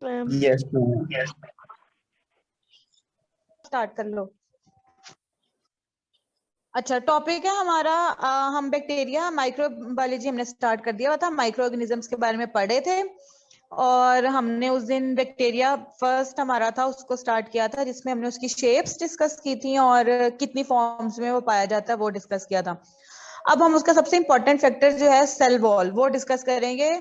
Yes ma'am. Start कर लो। अच्छा, topic है हमारा हम बैक्टीरिया माइक्रोबायोलॉजी हमने स्टार्ट कर दिया हुआ था, माइक्रो ऑर्गेनिजम्स के बारे में पढ़े थे और हमने उस दिन बैक्टीरिया फर्स्ट हमारा था उसको स्टार्ट किया था, जिसमें हमने उसकी शेप्स डिस्कस की थी और कितनी फॉर्म्स में वो पाया जाता है वो डिस्कस किया था। अब हम उसका सबसे इंपॉर्टेंट फैक्टर जो है सेल वॉल वो डिस्कस करेंगे।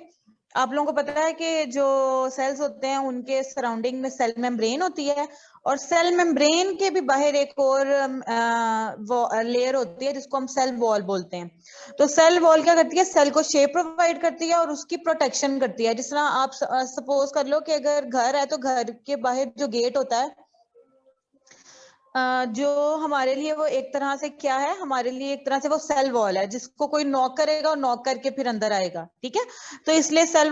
आप लोगों को पता है कि जो सेल्स होते हैं उनके सराउंडिंग में सेल मेम्ब्रेन होती है और सेल मेम्ब्रेन के भी बाहर एक और लेयर होती है जिसको हम सेल वॉल बोलते हैं। तो सेल वॉल क्या करती है, सेल को शेप प्रोवाइड करती है और उसकी प्रोटेक्शन करती है। जिस तरह आप सपोज कर लो कि अगर घर है तो घर के बाहर जो गेट होता है जो हमारे लिए वो एक तरह से क्या है, हमारे लिए एक तरह से वो सेल वॉल है जिसको कोई नॉक करेगा और नॉक करके फिर अंदर आएगा। ठीक है, तो इसलिए सेल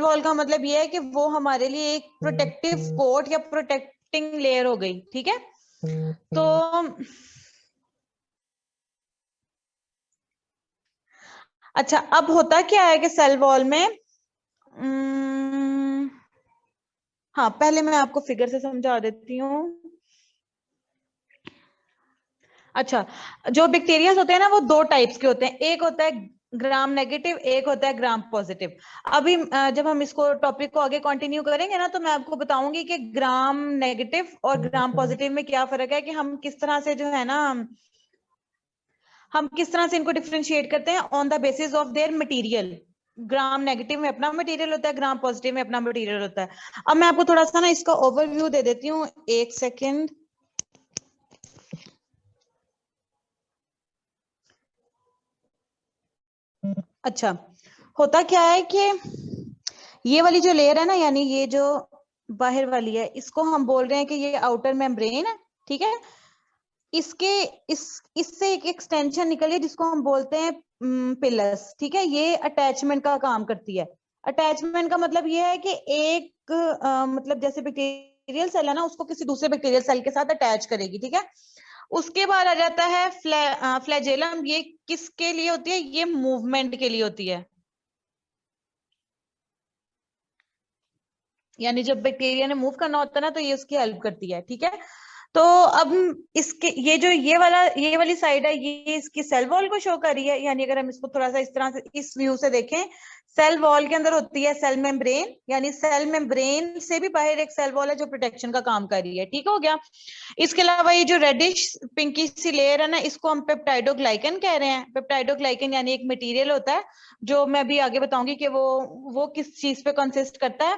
वॉल का मतलब ये है कि वो हमारे लिए एक प्रोटेक्टिव कोट या प्रोटेक्टिंग लेयर हो गई। ठीक है, तो अच्छा अब होता क्या है कि सेल वॉल में हाँ पहले मैं आपको फिगर से समझा देती हूँ। अच्छा, जो बैक्टीरिया होते हैं ना वो दो टाइप्स के होते हैं, एक होता है ग्राम नेगेटिव, एक होता है ग्राम पॉजिटिव। अभी जब हम इसको टॉपिक को आगे कंटिन्यू करेंगे ना तो मैं आपको बताऊंगी कि ग्राम नेगेटिव और ग्राम पॉजिटिव में क्या फर्क है, कि हम किस तरह से जो है ना हम किस तरह से इनको डिफरेंशिएट करते हैं on the basis of their material. Gram negative में अपना मटेरियल होता है, ग्राम पॉजिटिव में अपना मटेरियल होता है। अब मैं आपको थोड़ा सा ना इसका ओवरव्यू दे देती हूँ, एक सेकेंड। अच्छा, होता क्या है कि ये वाली जो लेयर है ना, यानी ये जो बाहर वाली है, इसको हम बोल रहे हैं कि ये आउटर मेम्ब्रेन है। ठीक है, इसके इससे एक एक्सटेंशन निकली है जिसको हम बोलते हैं पिलस। ठीक है, ये अटैचमेंट का काम करती है। अटैचमेंट का मतलब ये है कि एक मतलब जैसे बैक्टीरियल सेल है ना, उसको किसी दूसरे बैक्टीरियल सेल के साथ अटैच करेगी। ठीक है, उसके बाद आ जाता है फ्लैजेलम। ये किसके लिए होती है, ये मूवमेंट के लिए होती है, यानी जब बैक्टीरिया ने मूव करना होता है ना तो ये उसकी हेल्प करती है। ठीक है, तो अब इसके ये वाली साइड है, ये इसकी सेल वॉल को शो कर रही है। यानी अगर हम इसको थोड़ा सा इस तरह से इस व्यू से देखें, सेल वॉल के अंदर होती है सेल मेम्ब्रेन, यानी सेल मेम्ब्रेन से भी बाहर एक सेल वॉल है जो प्रोटेक्शन का काम कर रही है। ठीक हो गया। इसके अलावा ये जो रेडिश पिंकी सी लेयर है ना, इसको हम पेप्टाइडोग्लाइकन कह रहे हैं। पेप्टाइडोग्लाइकन यानी एक मटेरियल होता है जो मैं भी आगे बताऊंगी कि वो किस चीज पे कंसिस्ट करता है।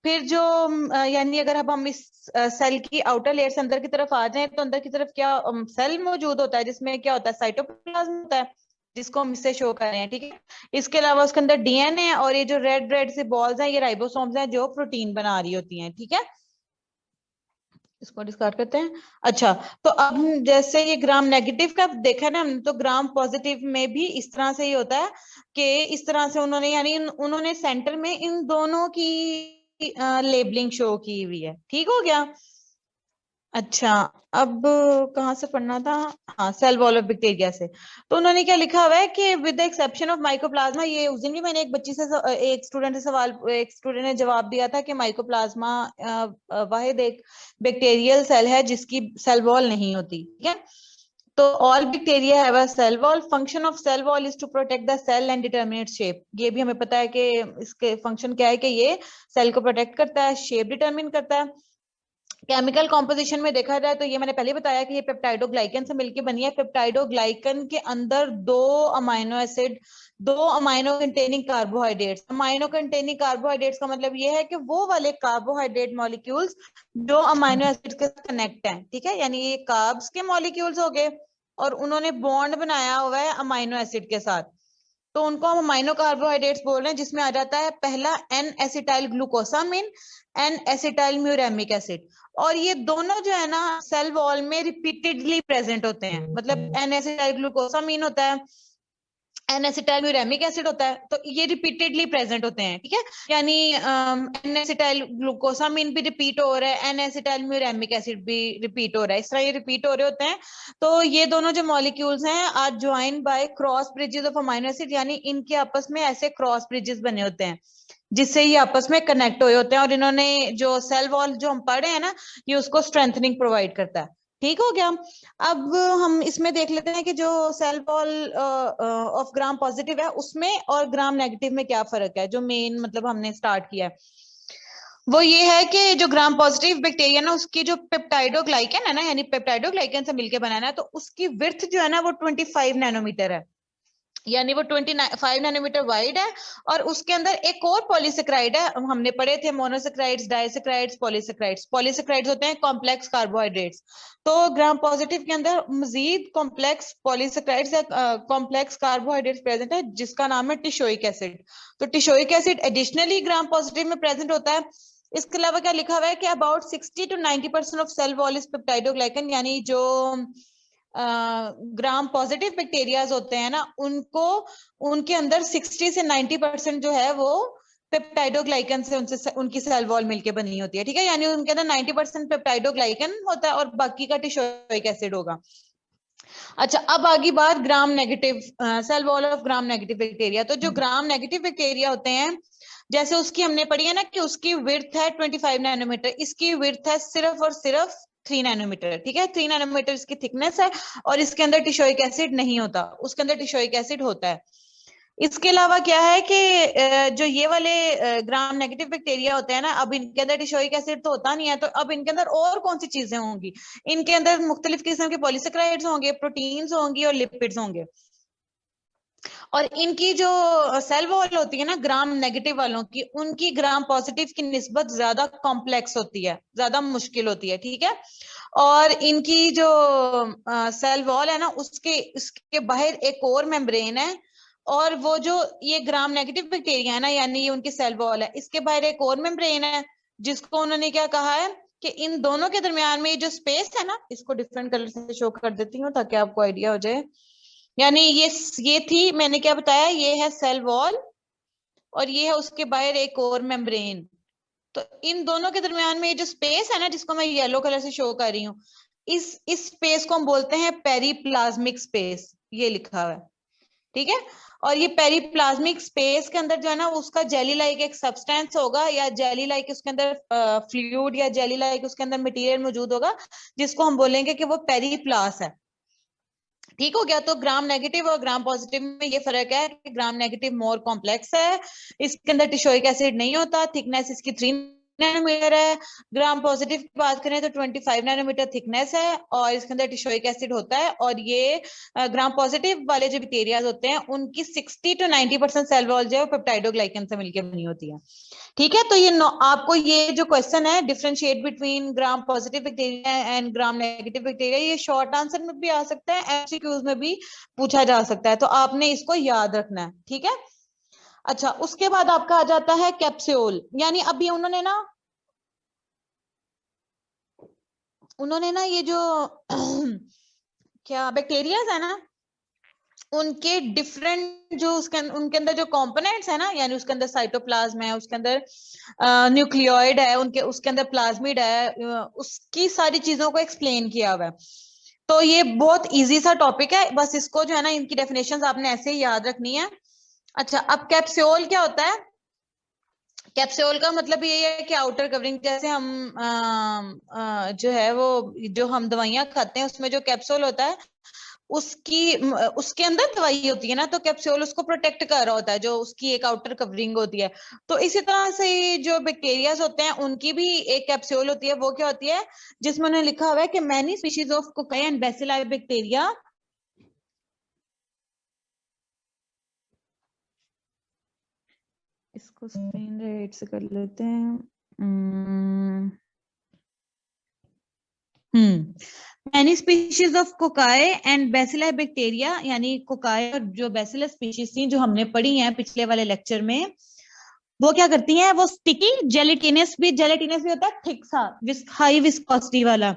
फिर जो यानी अगर अब हम इस सेल की आउटर लेयर से अंदर की तरफ आ जाएं तो अंदर की तरफ क्या सेल मौजूद होता है, जिसमें क्या होता है, साइटोप्लाज्म होता है, जिसको हम इससे शो कर रहे हैं। ठीक है, इसके अलावा उसके अंदर डीएनए और ये जो रेड रेड से बॉल्स हैं ये राइबोसोम्स हैं जो प्रोटीन बना रही होती हैं। ठीक है, इसको डिस्कार्ड करते हैं। अच्छा, तो अब जैसे ये ग्राम नेगेटिव का देखा ना हमने, तो ग्राम पॉजिटिव में भी इस तरह से ही होता है कि इस तरह से उन्होंने यानी उन्होंने सेंटर में इन दोनों की लेबलिंग शो की हुई है। ठीक हो गया। अच्छा, अब कहाँ से पढ़ना था, हाँ सेल वॉल ऑफ बैक्टीरिया से। तो उन्होंने क्या लिखा हुआ है कि with the exception of mycoplasma, ये उस दिन भी मैंने एक स्टूडेंट ने जवाब दिया था कि माइकोप्लाज्मा वाहिद एक बैक्टीरियल सेल है जिसकी सेल वॉल नहीं होती। ठीक है, तो all bacteria have a cell wall. Function of cell wall is to protect the cell and determinate shape. ये भी हमें पता है कि इसके फंक्शन क्या है, कि ये सेल को प्रोटेक्ट करता है, शेप डिटरमिन करता है। केमिकल कॉम्पोजिशन में देखा जाए तो ये मैंने पहले बताया कि ये पेप्टाइडोग्लाइकन से मिलकर बनी है। पेप्टाइडोग्लाइकन के अंदर दो amino containing carbohydrates. Amino containing carbohydrates का मतलब ये है कि वो वाले कार्बोहाइड्रेट मॉलिक्यूल्स जो अमाइनो एसिड के साथ कनेक्ट हैं। ठीक है, यानी ये कार्ब्स के मॉलिक्यूल्स हो गए और उन्होंने बॉन्ड बनाया हुआ है अमाइनो एसिड के साथ, तो उनको हम अमाइनो कार्बोहाइड्रेट्स बोल रहे हैं, जिसमें आ जाता है पहला N acetyl glucosamine, N acetyl muramic acid. और ये दोनों जो है ना सेल वॉल में रिपीटेडली प्रेजेंट होते हैं। मतलब एन एसिटाइल ग्लूकोसामिन होता है, एन एसिटाइल म्यूरेमिक एसिड होता है, तो ये रिपीटेडली प्रेजेंट होते हैं। ठीक है, यानी एन एसिटाइल ग्लूकोसामिन भी रिपीट हो रहा है, एन एसिटाइल म्यूरेमिक एसिड भी रिपीट हो रहा है, इस तरह ये रिपीट हो रहे होते हैं। तो ये दोनों जो मॉलिक्यूल्स हैं are join by cross bridges of amino acid, यानी इनके आपस में ऐसे क्रॉस ब्रिजेस बने होते हैं। जिससे ये आपस में कनेक्ट हुए होते हैं, और इन्होंने जो सेल वॉल जो हम पढ़ रहे हैं ना, ये उसको स्ट्रेंथनिंग प्रोवाइड करता है। ठीक हो गया। अब हम इसमें देख लेते हैं कि जो cell wall of gram positive है उसमें और ग्राम नेगेटिव में क्या फर्क है। जो मेन मतलब हमने स्टार्ट किया है वो ये है कि जो ग्राम पॉजिटिव बैक्टीरिया ना, उसकी जो पेप्टाइडोग्लाइकन है ना, यानी पेप्टाइडोग्लाइकन से मिलकर बनाना है, तो उसकी विड्थ जो है ना वो 25 नैनोमीटर है, यानी वो 25 नैनोमीटर वाइड है। और उसके अंदर एक और पॉलीसेक्राइड है, हमने पढ़े थे मोनोसेक्राइड्स, डाइसेक्राइड्स, पॉलीसेक्राइड्स। पॉलीसेक्राइड्स होते हैं कॉम्प्लेक्स कार्बोहाइड्रेट्स। तो ग्राम पॉजिटिव के अंदर मजीद कॉम्प्लेक्स पॉलीसेक्राइड्स या कॉम्प्लेक्स कार्बोहाइड्रेट्स प्रेजेंट है, जिसका नाम है टिशोइक एसिड। तो teichoic acid additionally gram positive में प्रेजेंट होता है। इसके अलावा क्या लिखा हुआ है कि about 60 to 90% of cell wall is peptidoglycan, यानी जो ग्राम पॉजिटिव बैक्टीरियाज होते हैं ना, उनको उनके अंदर 60 से 90% जो है वो पेप्टाइडोग्लाइकन से उनसे उनकी सेल वॉल मिलके बनी होती है। ठीक है, यानी उनके अंदर 90% पेप्टाइडोग्लाइकन होता है और बाकी का टिशोइक एसिड होगा। अच्छा, अब आगे बात gram negative cell wall of gram negative bacteria. तो जो ग्राम नेगेटिव बैक्टीरिया होते हैं, जैसे उसकी हमने पढ़ी है ना कि उसकी विड्थ है 25 नैनोमीटर, इसकी विड्थ है सिर्फ और सिर्फ 3 नैनोमीटर। ठीक है, 3 नैनोमीटर इसकी थिकनेस है, और इसके अंदर टिशोइक एसिड नहीं होता, उसके अंदर टिशोइक एसिड होता है। इसके अलावा क्या है कि जो ये वाले ग्राम नेगेटिव बैक्टीरिया होते हैं ना, अब इनके अंदर टिशोइक एसिड तो होता नहीं है, तो अब इनके अंदर और कौन सी चीजें होंगी? इनके अंदर मुख्तलिफ किस्म के पॉलीसेक्राइड्स होंगे, प्रोटीन्स होंगी और लिपिड्स होंगे। और इनकी जो सेल वॉल होती है ना ग्राम नेगेटिव वालों की, उनकी ग्राम पॉजिटिव की निस्बत ज्यादा कॉम्प्लेक्स होती है, ज्यादा मुश्किल होती है। ठीक है, और इनकी जो सेल वॉल है ना, उसके बाहर एक और मेम्ब्रेन है, और वो जो ये ग्राम नेगेटिव बैक्टीरिया है ना, यानी ये उनकी सेल वॉल है, इसके बाहर एक और मेम्ब्रेन है, जिसको उन्होंने क्या कहा है कि इन दोनों के दरमियान में ये जो स्पेस है ना, इसको डिफरेंट कलर से शो कर देती हूँ ताकि आपको आइडिया हो जाए। यानी ये थी, मैंने क्या बताया, ये है सेल वॉल और ये है उसके बाहर एक और मेम्ब्रेन। तो इन दोनों के दरमियान में ये जो स्पेस है ना, जिसको मैं येलो कलर से शो कर रही हूँ, इस स्पेस को हम बोलते हैं पेरीप्लाज्मिक स्पेस, ये लिखा हुआ है। ठीक है, और ये पेरीप्लाज्मिक स्पेस के अंदर जो है ना, उसका जेली लाइक एक सब्सटेंस होगा, या जेली लाइक उसके अंदर फ्लूइड या जेली लाइक उसके अंदर मटेरियल मौजूद होगा, जिसको हम बोलेंगे कि वो पेरीप्लास है। ठीक हो गया। तो ग्राम नेगेटिव और ग्राम पॉजिटिव में ये फर्क है कि ग्राम नेगेटिव मोर कॉम्प्लेक्स है, इसके अंदर टिशोइक एसिड नहीं होता, थिकनेस इसकी 3 नैनोमीटर है। ग्राम पॉजिटिव की बात करें तो 25 नैनोमीटर थिकनेस है, और इसके अंदर टिशोइक एसिड होता है। और ये ग्राम पॉजिटिव वाले जो बैक्टीरियाज होते हैं, उनकी 60 to 90% सेल वॉल जो है पेप्टाइडोग्लाइकन से मिलकर बनी होती है। ठीक है, तो ये आपको ये जो क्वेश्चन है differentiate between gram positive bacteria and gram negative bacteria, ये शॉर्ट आंसर में भी आ सकता है, एमसीक्यूज में भी पूछा जा सकता है, तो आपने इसको याद रखना है। ठीक है, अच्छा, उसके बाद आपका आ जाता है कैप्सूल। यानी अभी उन्होंने ना ये जो क्या बैक्टीरियाज है ना, उनके डिफरेंट जो उनके अंदर जो कंपोनेंट्स है ना, यानी उसके अंदर साइटोप्लाज्म है, उसके अंदर न्यूक्लियोइड है, उसके अंदर प्लाज्मिड है, उसकी सारी चीजों को एक्सप्लेन किया हुआ है। तो ये बहुत इजी सा टॉपिक है, बस इसको जो है ना, इनकी डेफिनेशंस आपने ऐसे ही याद रखनी है। अच्छा, अब कैप्सूल क्या होता है? कैप्सूल का मतलब ये है कि आउटर कवरिंग, जैसे हम जो है वो जो हम दवाइयां खाते हैं उसमें जो कैप्सूल होता है, उसके अंदर दवाई होती है ना, तो कैप्सूल उसको प्रोटेक्ट कर रहा होता है, जो उसकी एक आउटर कवरिंग होती है। तो इसी तरह से जो बैक्टीरियाज होते हैं उनकी भी एक कैप्सूल होती है। वो क्या होती है? जिसमें उन्होंने लिखा हुआ है कि many species of cocci and bacilli bacteria, इसको स्क्रीन रेट से कर लेते हैं। Many species of cocci and bacilli bacteria, यानी कोकाई और जो बैसिलस स्पीशीज थी जो हमने पढ़ी हैं पिछले वाले लेक्चर में, वो क्या करती हैं? वो स्टिकी जेलेटिनस भी होता है, थिक सा हाई विस्कोसिटी वाला,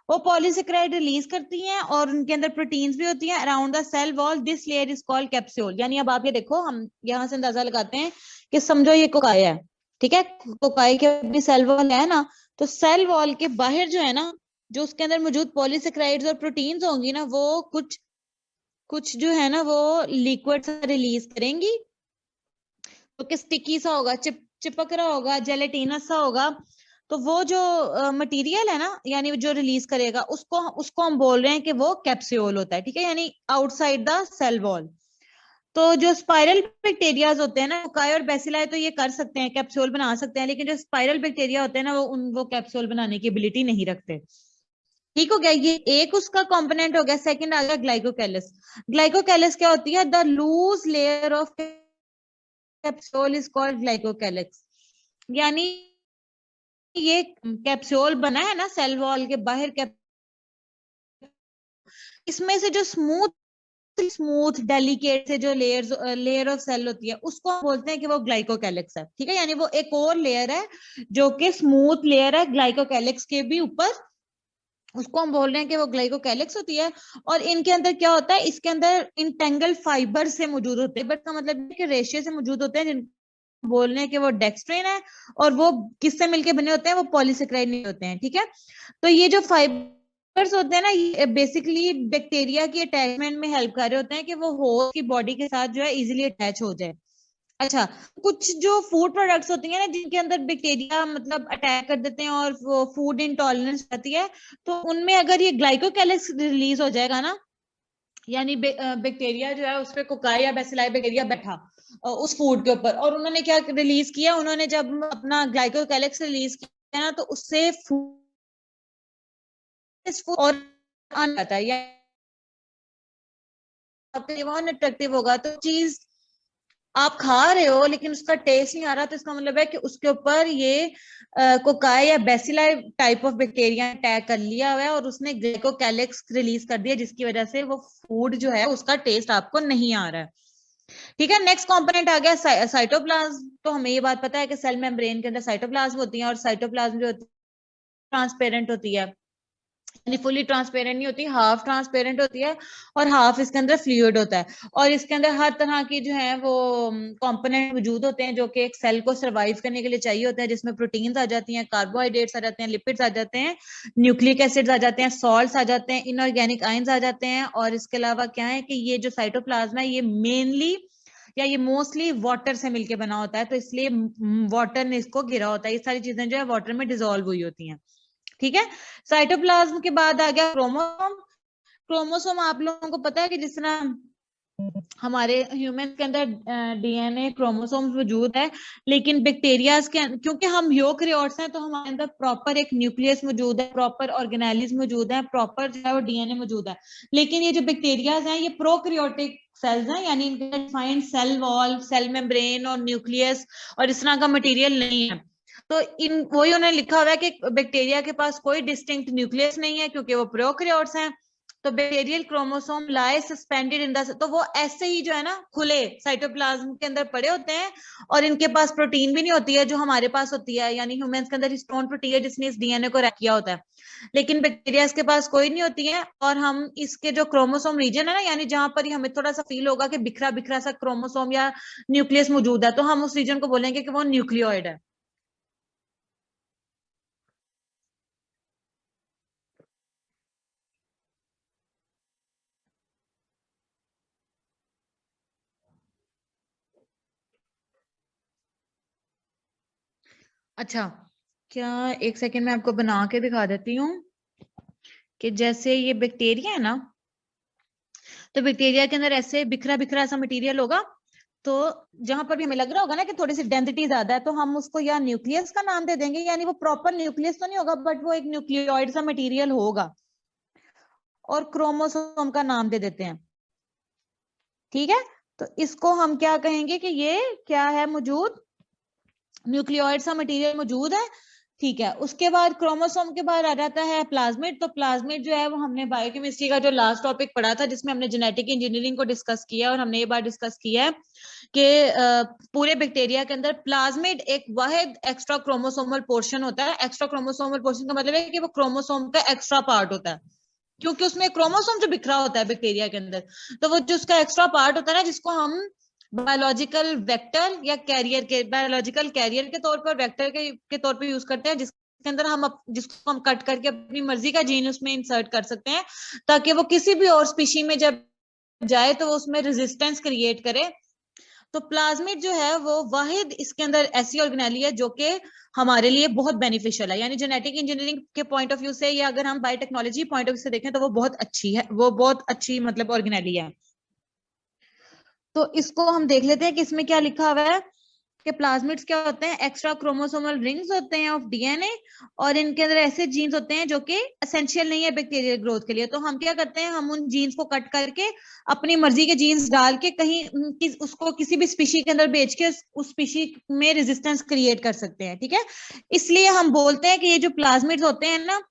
वो पॉलीसेक्राइड रिलीज करती हैं, और उनके अंदर प्रोटीन्स भी होती हैं around the cell wall. This layer is called capsule. यानी अब आप ये देखो, हम यहाँ से अंदाजा लगाते हैं कि समझो ये कोकाई है, ठीक है, कोकाई के अपनी सेल वॉल है ना, तो सेल वॉल के बाहर जो है ना, जो उसके अंदर मौजूद पॉलीसेक्राइड्स और प्रोटीन्स होंगी ना, वो कुछ कुछ जो है ना वो लिक्विड रिलीज करेंगी, तो कि स्टिकी सा होगा, चिपक रहा होगा, जेलेटिनस सा होगा, तो वो जो मटेरियल है ना, यानी जो रिलीज करेगा उसको उसको हम बोल रहे हैं कि वो कैप्सूल होता है, ठीक है, यानी आउटसाइड द सेल वॉल। तो जो स्पाइरल बैक्टीरियाज होते हैं ना, कोकाई और बेसिलाई तो ये कर सकते हैं, कैप्सूल बना सकते हैं, लेकिन जो स्पाइरल बैक्टीरिया होते हैं ना, वो कैप्सूल बनाने की एबिलिटी नहीं रखते। ठीक हो गया, ये एक उसका कंपोनेंट हो गया। सेकंड आ गया ग्लाइकोकेलिस। ग्लाइकोकेलिस क्या होती है? The loose layer of capsule is called glycocalyx. यानी ये कैप्सूल बना है ना सेल वॉल के बाहर, इसमें से जो स्मूथ स्मूथ डेलिकेट से जो लेयर ऑफ सेल होती है, उसको हम बोलते हैं कि वो ग्लाइकोकेलिक्स है, ठीक है, यानी वो एक और लेयर है जो कि स्मूथ लेयर है ग्लाइकोकेलिक्स के भी ऊपर, उसको हम बोल रहे हैं कि वो ग्लाइकोकेलिक्स होती है। और इनके अंदर क्या होता है? इसके अंदर इंटेंगल फाइबर से मौजूद होते हैं, बट का मतलब है कि रेशे से मौजूद होते हैं, जिनको बोल रहे हैं कि वो डेक्स्ट्रिन है, और वो किससे मिलके बने होते हैं? वो पॉलीसेकेराइड नहीं होते हैं, ठीक है। तो ये जो फाइबर्स होते हैं ना, ये बेसिकली बैक्टीरिया की अटैचमेंट में हेल्प कर रहे होते हैं कि वो होस्ट की बॉडी के साथ जो है इजीली अटैच हो जाए। अच्छा, कुछ जो फूड प्रोडक्ट्स होती हैं ना, जिनके अंदर बैक्टीरिया मतलब अटैक कर देते हैं और वो फूड इंटॉलरेंस आती है, तो उनमें अगर ये ग्लाइकोकेलिक्स रिलीज हो जाएगा ना, यानी बैक्टीरिया जो है उस पे कोकाई या बेसिलाई बैक्टीरिया बैठा उस फूड के ऊपर, और उन्होंने क्या रिलीज किया? उन्होंने जब अपना ग्लाइकोकेलिक्स रिलीज किया ना, तो उससे फूड और आने जाता है, या अट्रैक्टिव होगा, तो चीज आप खा रहे हो लेकिन उसका टेस्ट नहीं आ रहा, तो इसका मतलब है कि उसके ऊपर ये कोकाई या bacilli type of bacteria attack कर लिया हुआ है, और उसने ग्लाइकोकेलिक्स रिलीज कर दिया, जिसकी वजह से वो फूड जो है उसका टेस्ट आपको नहीं आ रहा है। ठीक है, नेक्स्ट कंपोनेंट आ गया साइटोप्लाज्म। तो हमें ये बात पता है कि सेल मेम्ब्रेन के अंदर साइटोप्लाज्म होती है, और साइटोप्लाज्म जो होती है ट्रांसपेरेंट होती है, यानी फुली ट्रांसपेरेंट नहीं होती, हाफ ट्रांसपेरेंट होती है, और हाफ इसके अंदर फ्लूइड होता है। और इसके अंदर हर तरह की जो है वो कंपोनेंट मौजूद होते हैं जो कि एक सेल को सरवाइव करने के लिए चाहिए होते हैं, जिसमें प्रोटीन्स आ जाती हैं, कार्बोहाइड्रेट्स आ जाते हैं, लिपिड्स आ जाते हैं, न्यूक्लिक एसिड्स आ जाते हैं, सॉल्ट्स आ जाते हैं, इनऑर्गेनिक आयंस आ जाते हैं। और इसके अलावा क्या है कि ये जो साइटोप्लाज्म है, ये मेनली या ये मोस्टली वाटर से मिलके बना होता है, तो इसलिए वाटर ने इसको घिरा होता है, ये सारी चीजें जो है वाटर में डिजोल्व हुई होती हैं। ठीक है, साइटोप्लाज्म के बाद आ गया क्रोमोसोम। क्रोमोसोम आप लोगों को पता है कि जिस तरह हमारे ह्यूमन के अंदर डीएनए क्रोमोसोम्स मौजूद है, लेकिन बैक्टीरियाज के क्योंकि हम यूकेरियोट्स हैं, तो हमारे अंदर प्रॉपर एक न्यूक्लियस मौजूद है, प्रॉपर ऑर्गेनेलिज मौजूद है, प्रॉपर जो है वो डीएनए मौजूद है। लेकिन ये जो बैक्टीरियाज हैं, ये प्रोकैरियोटिक सेल्स हैं, यानी इनके defined cell wall, cell membrane और न्यूक्लियस और इस तरह का मटेरियल नहीं है। तो इन वही उन्होंने लिखा हुआ है कि बैक्टीरिया के पास कोई डिस्टिंक्ट न्यूक्लियस नहीं है, क्योंकि वो प्रोकैरियोट्स हैं। तो bacterial chromosome lie suspended in the, तो वो ऐसे ही जो है ना खुले साइटोप्लाज्म के अंदर पड़े होते हैं, और इनके पास प्रोटीन भी नहीं होती है जो हमारे पास होती है, यानी ह्यूमंस के अंदर हिस्टोन प्रोटीन है जिसने इस डीएनए को रैप किया होता है, लेकिन बैक्टीरिया के पास कोई नहीं होती है। और हम इसके जो क्रोमोसोम रीजन है ना, यानी जहां पर हमें थोड़ा सा फील होगा कि बिखरा बिखरा सा क्रोमोसोम या न्यूक्लियस मौजूद है, तो हम उस रीजन को बोलेंगे कि वो न्यूक्लियोइड है। अच्छा, क्या एक सेकेंड में आपको बना के दिखा देती हूँ कि जैसे ये बैक्टीरिया है ना, तो बैक्टीरिया के अंदर ऐसे बिखरा बिखरा सा मटेरियल होगा, तो जहां पर भी हमें लग रहा होगा ना कि थोड़ी सी डेंसिटी ज्यादा है, तो हम उसको या न्यूक्लियस का नाम दे देंगे, यानी वो प्रॉपर न्यूक्लियस तो नहीं होगा, बट वो एक न्यूक्लियोइड सा मटेरियल होगा, और क्रोमोसोम का नाम दे देते हैं। ठीक है, तो इसको हम क्या कहेंगे कि ये क्या है मौजूद? न्यूक्लियोइड सा मटेरियल मौजूद है। ठीक है, उसके बाद क्रोमोसोम के बाद आ जाता है प्लाज्मिड। तो प्लाज्मिड जो है वो हमने बायोकेमिस्ट्री का जो लास्ट टॉपिक पढ़ा था, जिसमें हमने जेनेटिक इंजीनियरिंग को डिस्कस किया, और हमने ये बात डिस्कस किया है कि पूरे बैक्टीरिया के अंदर प्लाज्मिड एक वाहिद एक्स्ट्रा क्रोमोसोमल पोर्शन होता है। एक्स्ट्रा क्रोमोसोमल पोर्शन का मतलब है कि वो क्रोमोसोम का एक्स्ट्रा पार्ट होता है, क्योंकि उसमें क्रोमोसोम जो बिखरा होता है बैक्टीरिया के अंदर, तो वो जो उसका एक्स्ट्रा पार्ट होता है ना, जिसको हम बायोलॉजिकल वेक्टर या कैरियर के बायोलॉजिकल कैरियर के तौर पर वेक्टर के तौर पर यूज करते हैं, जिसके अंदर हम जिसको हम कट करके अपनी मर्जी का जीन उसमें इंसर्ट कर सकते हैं, ताकि वो किसी भी और स्पीशी में जब जाए तो वो उसमें रेजिस्टेंस क्रिएट करे। तो प्लाज्मिड जो है वो वाहिद इसके अंदर ऐसी ऑर्गेनेली है जो कि हमारे लिए बहुत बेनिफिशियल है, यानी जेनेटिक इंजीनियरिंग के पॉइंट ऑफ व्यू से या अगर हम बायोटेक्नोलॉजी पॉइंट ऑफ व्यू से देखें तो वो बहुत अच्छी है, वो बहुत अच्छी मतलब ऑर्गेनेली है। तो इसको हम देख लेते हैं कि इसमें क्या लिखा हुआ है कि प्लाज्मिड्स क्या होते हैं, एक्स्ट्रा क्रोमोसोमल रिंग्स होते हैं ऑफ डीएनए, और इनके अंदर ऐसे जीन्स होते हैं जो कि एसेंशियल नहीं है बैक्टीरियल ग्रोथ के लिए। तो हम क्या करते हैं, हम उन जीन्स को कट करके अपनी मर्जी के जीन्स डाल के कहीं उसको किसी भी स्पीशी के अंदर बेच के उस स्पीशी में रेजिस्टेंस क्रिएट कर सकते हैं, ठीक है। इसलिए हम बोलते हैं कि ये जो प्लाज्मिड्स होते हैं ना,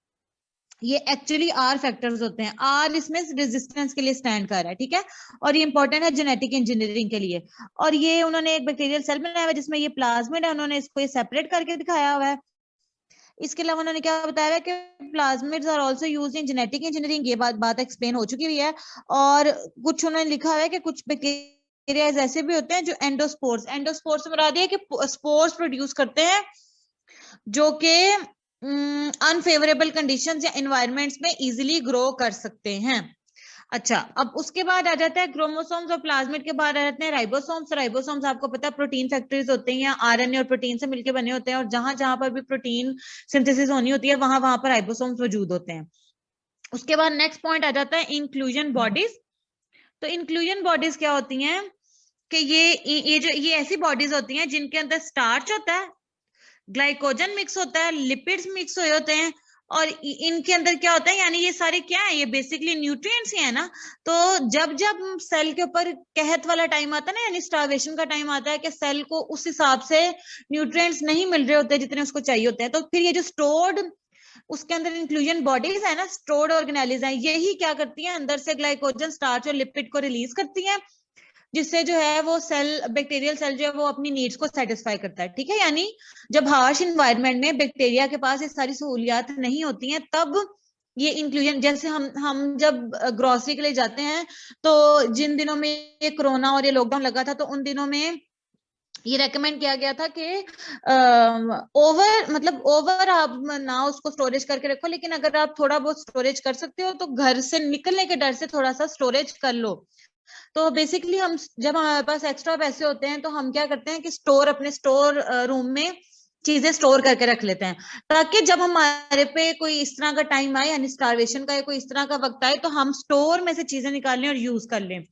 ये एक्चुअली आर फैक्टर्स होते हैं, आर इसमें रेजिस्टेंस के लिए स्टैंड कर रहा है, ठीक है। और ये इंपॉर्टेंट है जेनेटिक इंजीनियरिंग के लिए। और ये उन्होंने एक बैक्टीरियल सेल बनाया हुआ है जिसमें ये प्लाज्मिड है, उन्होंने इसको ये सेपरेट करके दिखाया हुआ है। इसके अलावा उन्होंने क्या बताया है कि plasmids are also used in genetic engineering, ये बात एक्सप्लेन हो चुकी हुई है। और कुछ उन्होंने लिखा हुआ है कि कुछ बैक्टीरिया ऐसे भी होते हैं जो एंडोस्पोर्स, एंडोस्पोर्स से मुराद है कि स्पोर्स प्रोड्यूस करते हैं जो कि अनफेवरेबल कंडीशंस या एनवायरनमेंट्स में इजीली ग्रो कर सकते हैं। अच्छा, अब उसके बाद आ जाता है क्रोमोसोम्स, और प्लाज्मिड के बाद आ जाते हैं राइबोसोम्स। राइबोसोम्स आपको पता है प्रोटीन फैक्टरीज होते हैं, या आरएनए और प्रोटीन से मिलकर बने होते हैं, और जहां जहां पर भी प्रोटीन सिंथेसिस होनी होती है वहां वहां पर राइबोसोम्स मौजूद होते हैं। उसके बाद नेक्स्ट पॉइंट आ जाता है इंक्लूजन बॉडीज। तो इंक्लूजन बॉडीज क्या होती हैं कि ये ऐसी बॉडीज होती हैं जिनके अंदर स्टार्च होता है, ग्लाइकोजन मिक्स होता है, लिपिड्स मिक्स हुए होते हैं, और इनके अंदर क्या होता है, यानी ये सारे क्या है, ये बेसिकली न्यूट्रिएंट्स ही है ना। तो जब जब सेल के ऊपर कहत वाला टाइम आता है ना, यानी स्टार्वेशन का टाइम आता है कि सेल को उस हिसाब से न्यूट्रिएंट्स नहीं मिल रहे होते जितने उसको चाहिए होते हैं, तो फिर ये जो स्टोर्ड उसके अंदर इंक्लूजन बॉडीज है ना, स्टोर्ड ऑर्गेनेलिज है, यही क्या करती है, अंदर से ग्लाइकोजन, स्टार्च और लिपिड को रिलीज करती है, जिससे जो है वो सेल, बैक्टीरियल सेल जो है वो अपनी नीड्स को सेटिस्फाई करता है, ठीक है। यानी जब हार्श इन्वायरमेंट में बैक्टीरिया के पास ये सारी सहूलियात नहीं होती हैं, तब ये इंक्लूजन, जैसे हम जब ग्रोसरी के लिए जाते हैं, तो जिन दिनों में ये कोरोना और ये लॉकडाउन लगा था, तो उन दिनों में ये रेकमेंड किया गया था कि ओवर आप ना उसको स्टोरेज करके रखो, लेकिन अगर आप थोड़ा बहुत स्टोरेज कर सकते हो तो घर से निकलने के डर से थोड़ा सा स्टोरेज कर लो। तो बेसिकली हम जब हमारे पास एक्स्ट्रा पैसे होते हैं तो हम क्या करते हैं कि अपने स्टोर रूम में चीजें स्टोर करके रख लेते हैं, ताकि जब हमारे पे कोई इस तरह का टाइम आए, यानी स्टारवेशन का या कोई इस तरह का वक्त आए, तो हम स्टोर में से चीजें निकाल लें और यूज कर लें।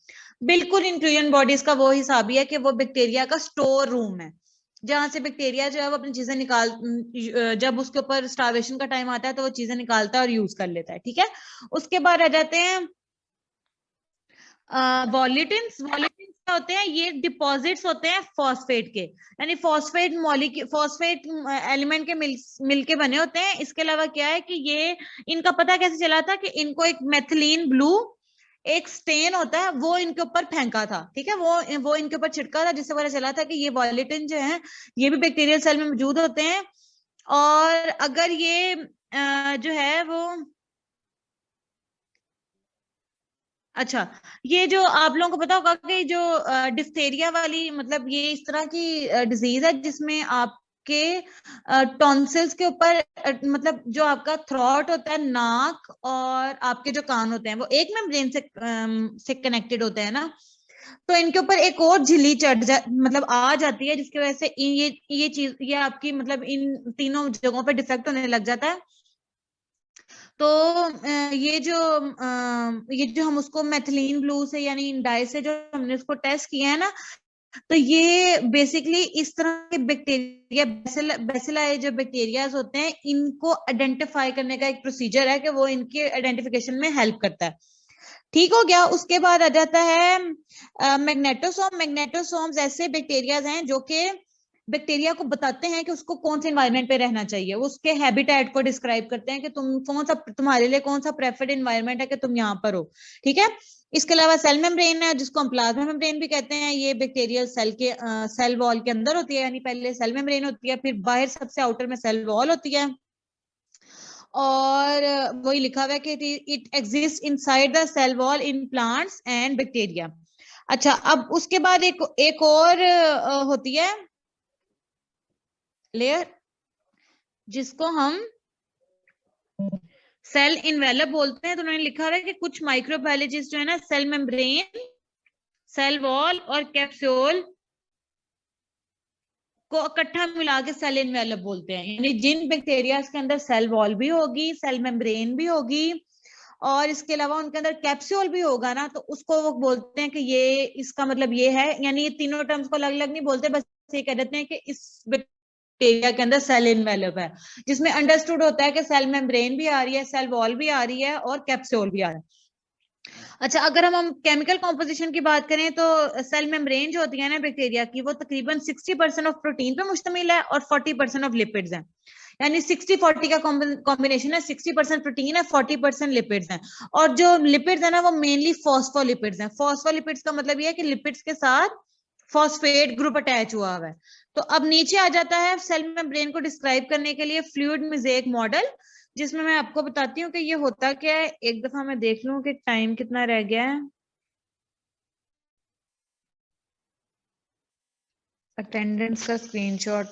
बिल्कुल इंक्लूजन बॉडीज का वो हिसाब ही है कि वो बैक्टीरिया का स्टोर रूम है, जहां से बैक्टीरिया जो है वो अपनी चीजें जब उसके ऊपर स्टारवेशन का टाइम आता है तो वो चीजें निकालता है और यूज कर लेता है, ठीक है। उसके बाद आ जाते हैं वॉलिटिन्स। वॉलिटिन्स क्या होते हैं, ये डिपॉजिट्स होते हैं फॉस्फेट के, यानी फॉस्फेट एलिमेंट के मिलके बने होते हैं। इसके अलावा क्या है कि ये इनका पता कैसे चला था कि इनको एक मेथिलीन ब्लू एक स्टेन होता है वो इनके ऊपर फेंका था, ठीक है, वो इनके ऊपर छिड़का था, जिससे पता चला था कि ये वॉलिटिन जो है ये भी बैक्टीरियल सेल में मौजूद होते हैं। और अगर ये जो है वो, अच्छा, ये जो आप लोगों को पता होगा कि जो डिफ्थेरिया वाली, मतलब ये इस तरह की डिजीज है जिसमें आपके टॉन्सिल्स के ऊपर मतलब जो आपका थ्रोट होता है, नाक और आपके जो कान होते हैं वो एक मेम्ब्रेन से कनेक्टेड होते हैं ना, तो इनके ऊपर एक और झिल्ली मतलब आ जाती है, जिसकी वजह से ये चीज ये आपकी मतलब इन तीनों जगहों पर डिफेक्ट होने लग जाता है। तो ये जो हम उसको मेथिलीन ब्लू से यानी डाई से जो हमने उसको टेस्ट किया है ना, तो ये बेसिकली इस तरह के बैक्टीरिया बेसिलाई जो बैक्टीरियाज होते हैं, इनको आइडेंटिफाई करने का एक प्रोसीजर है कि वो इनके आइडेंटिफिकेशन में हेल्प करता है। ठीक हो गया। उसके बाद आ जाता है मैग्नेटोसोम। मैग्नेटोसोम्स ऐसे बैक्टीरियाज हैं जो कि बैक्टीरिया को बताते हैं कि उसको कौन से एनवायरनमेंट पे रहना चाहिए, वो उसके हैबिटेट को डिस्क्राइब करते हैं कि तुम्हारे लिए कौन सा प्रेफर्ड एनवायरनमेंट है कि तुम यहाँ पर हो, ठीक है। इसके अलावा सेल मेम्ब्रेन है, जिसको हम प्लाज्मा मेम्ब्रेन भी कहते हैं, ये बैक्टीरियल सेल वॉल के अंदर होती है, यानी पहले सेल मेम्ब्रेन होती है, फिर बाहर सबसे आउटर में सेल वॉल होती है, और वही लिखा हुआ है कि it exist inside the cell wall in plants and bacteria. अच्छा, अब उसके बाद एक और होती है लेयर, जिसको हम सेल इनवेलप बोलते हैं। तो उन्होंने लिखा हुआ है कि कुछ माइक्रोबायोलॉजिस्ट जो है ना, सेल मेम्ब्रेन, सेल वॉल और कैप्सूल को इकट्ठा मिला के सेल इनवेलप बोलते हैं। यानी जिन बैक्टीरिया के अंदर सेल वॉल भी होगी, सेल मेम्ब्रेन भी होगी, और इसके अलावा उनके अंदर कैप्सूल भी होगा ना, तो उसको वो बोलते हैं कि ये, इसका मतलब ये है। यानी ये तीनों टर्म्स को अलग अलग नहीं बोलते, बस ये कह देते हैं कि इस बैक्टीरिया के अंदर सेल इनवेलप है, जिसमें अंडरस्टूड होता है कि सेल मेम्ब्रेन भी आ रही है, सेल वॉल भी आ रही है, और कैप्सूल भी आ रहा है। अच्छा, अगर हम केमिकल कॉम्पोजिशन की बात करें तो सेल मेम्ब्रेन जो होती है ना बैक्टीरिया की, वो तकरीबन 60% ऑफ प्रोटीन पे मुश्तमिल है और 40% ऑफ लिपिड्स हैं। यानी 60-40 का कॉम्बिनेशन है, 60% प्रोटीन है, 40% लिपिड्स हैं। और जो लिपिड्स है ना, वो मेनली फॉस्फोलिपिड्स हैं। फॉस्फोलिपिड्स का मतलब ये है कि लिपिड्स के साथ फॉस्फेट ग्रुप अटैच हुआ है। तो अब नीचे आ जाता है सेल मेम्ब्रेन को डिस्क्राइब करने के लिए फ्लूइड मोज़ेक मॉडल, जिसमें मैं आपको बताती हूँ कि ये होता क्या है। एक दफा मैं देख लूं कि टाइम कितना रह गया है। अटेंडेंस का स्क्रीनशॉट।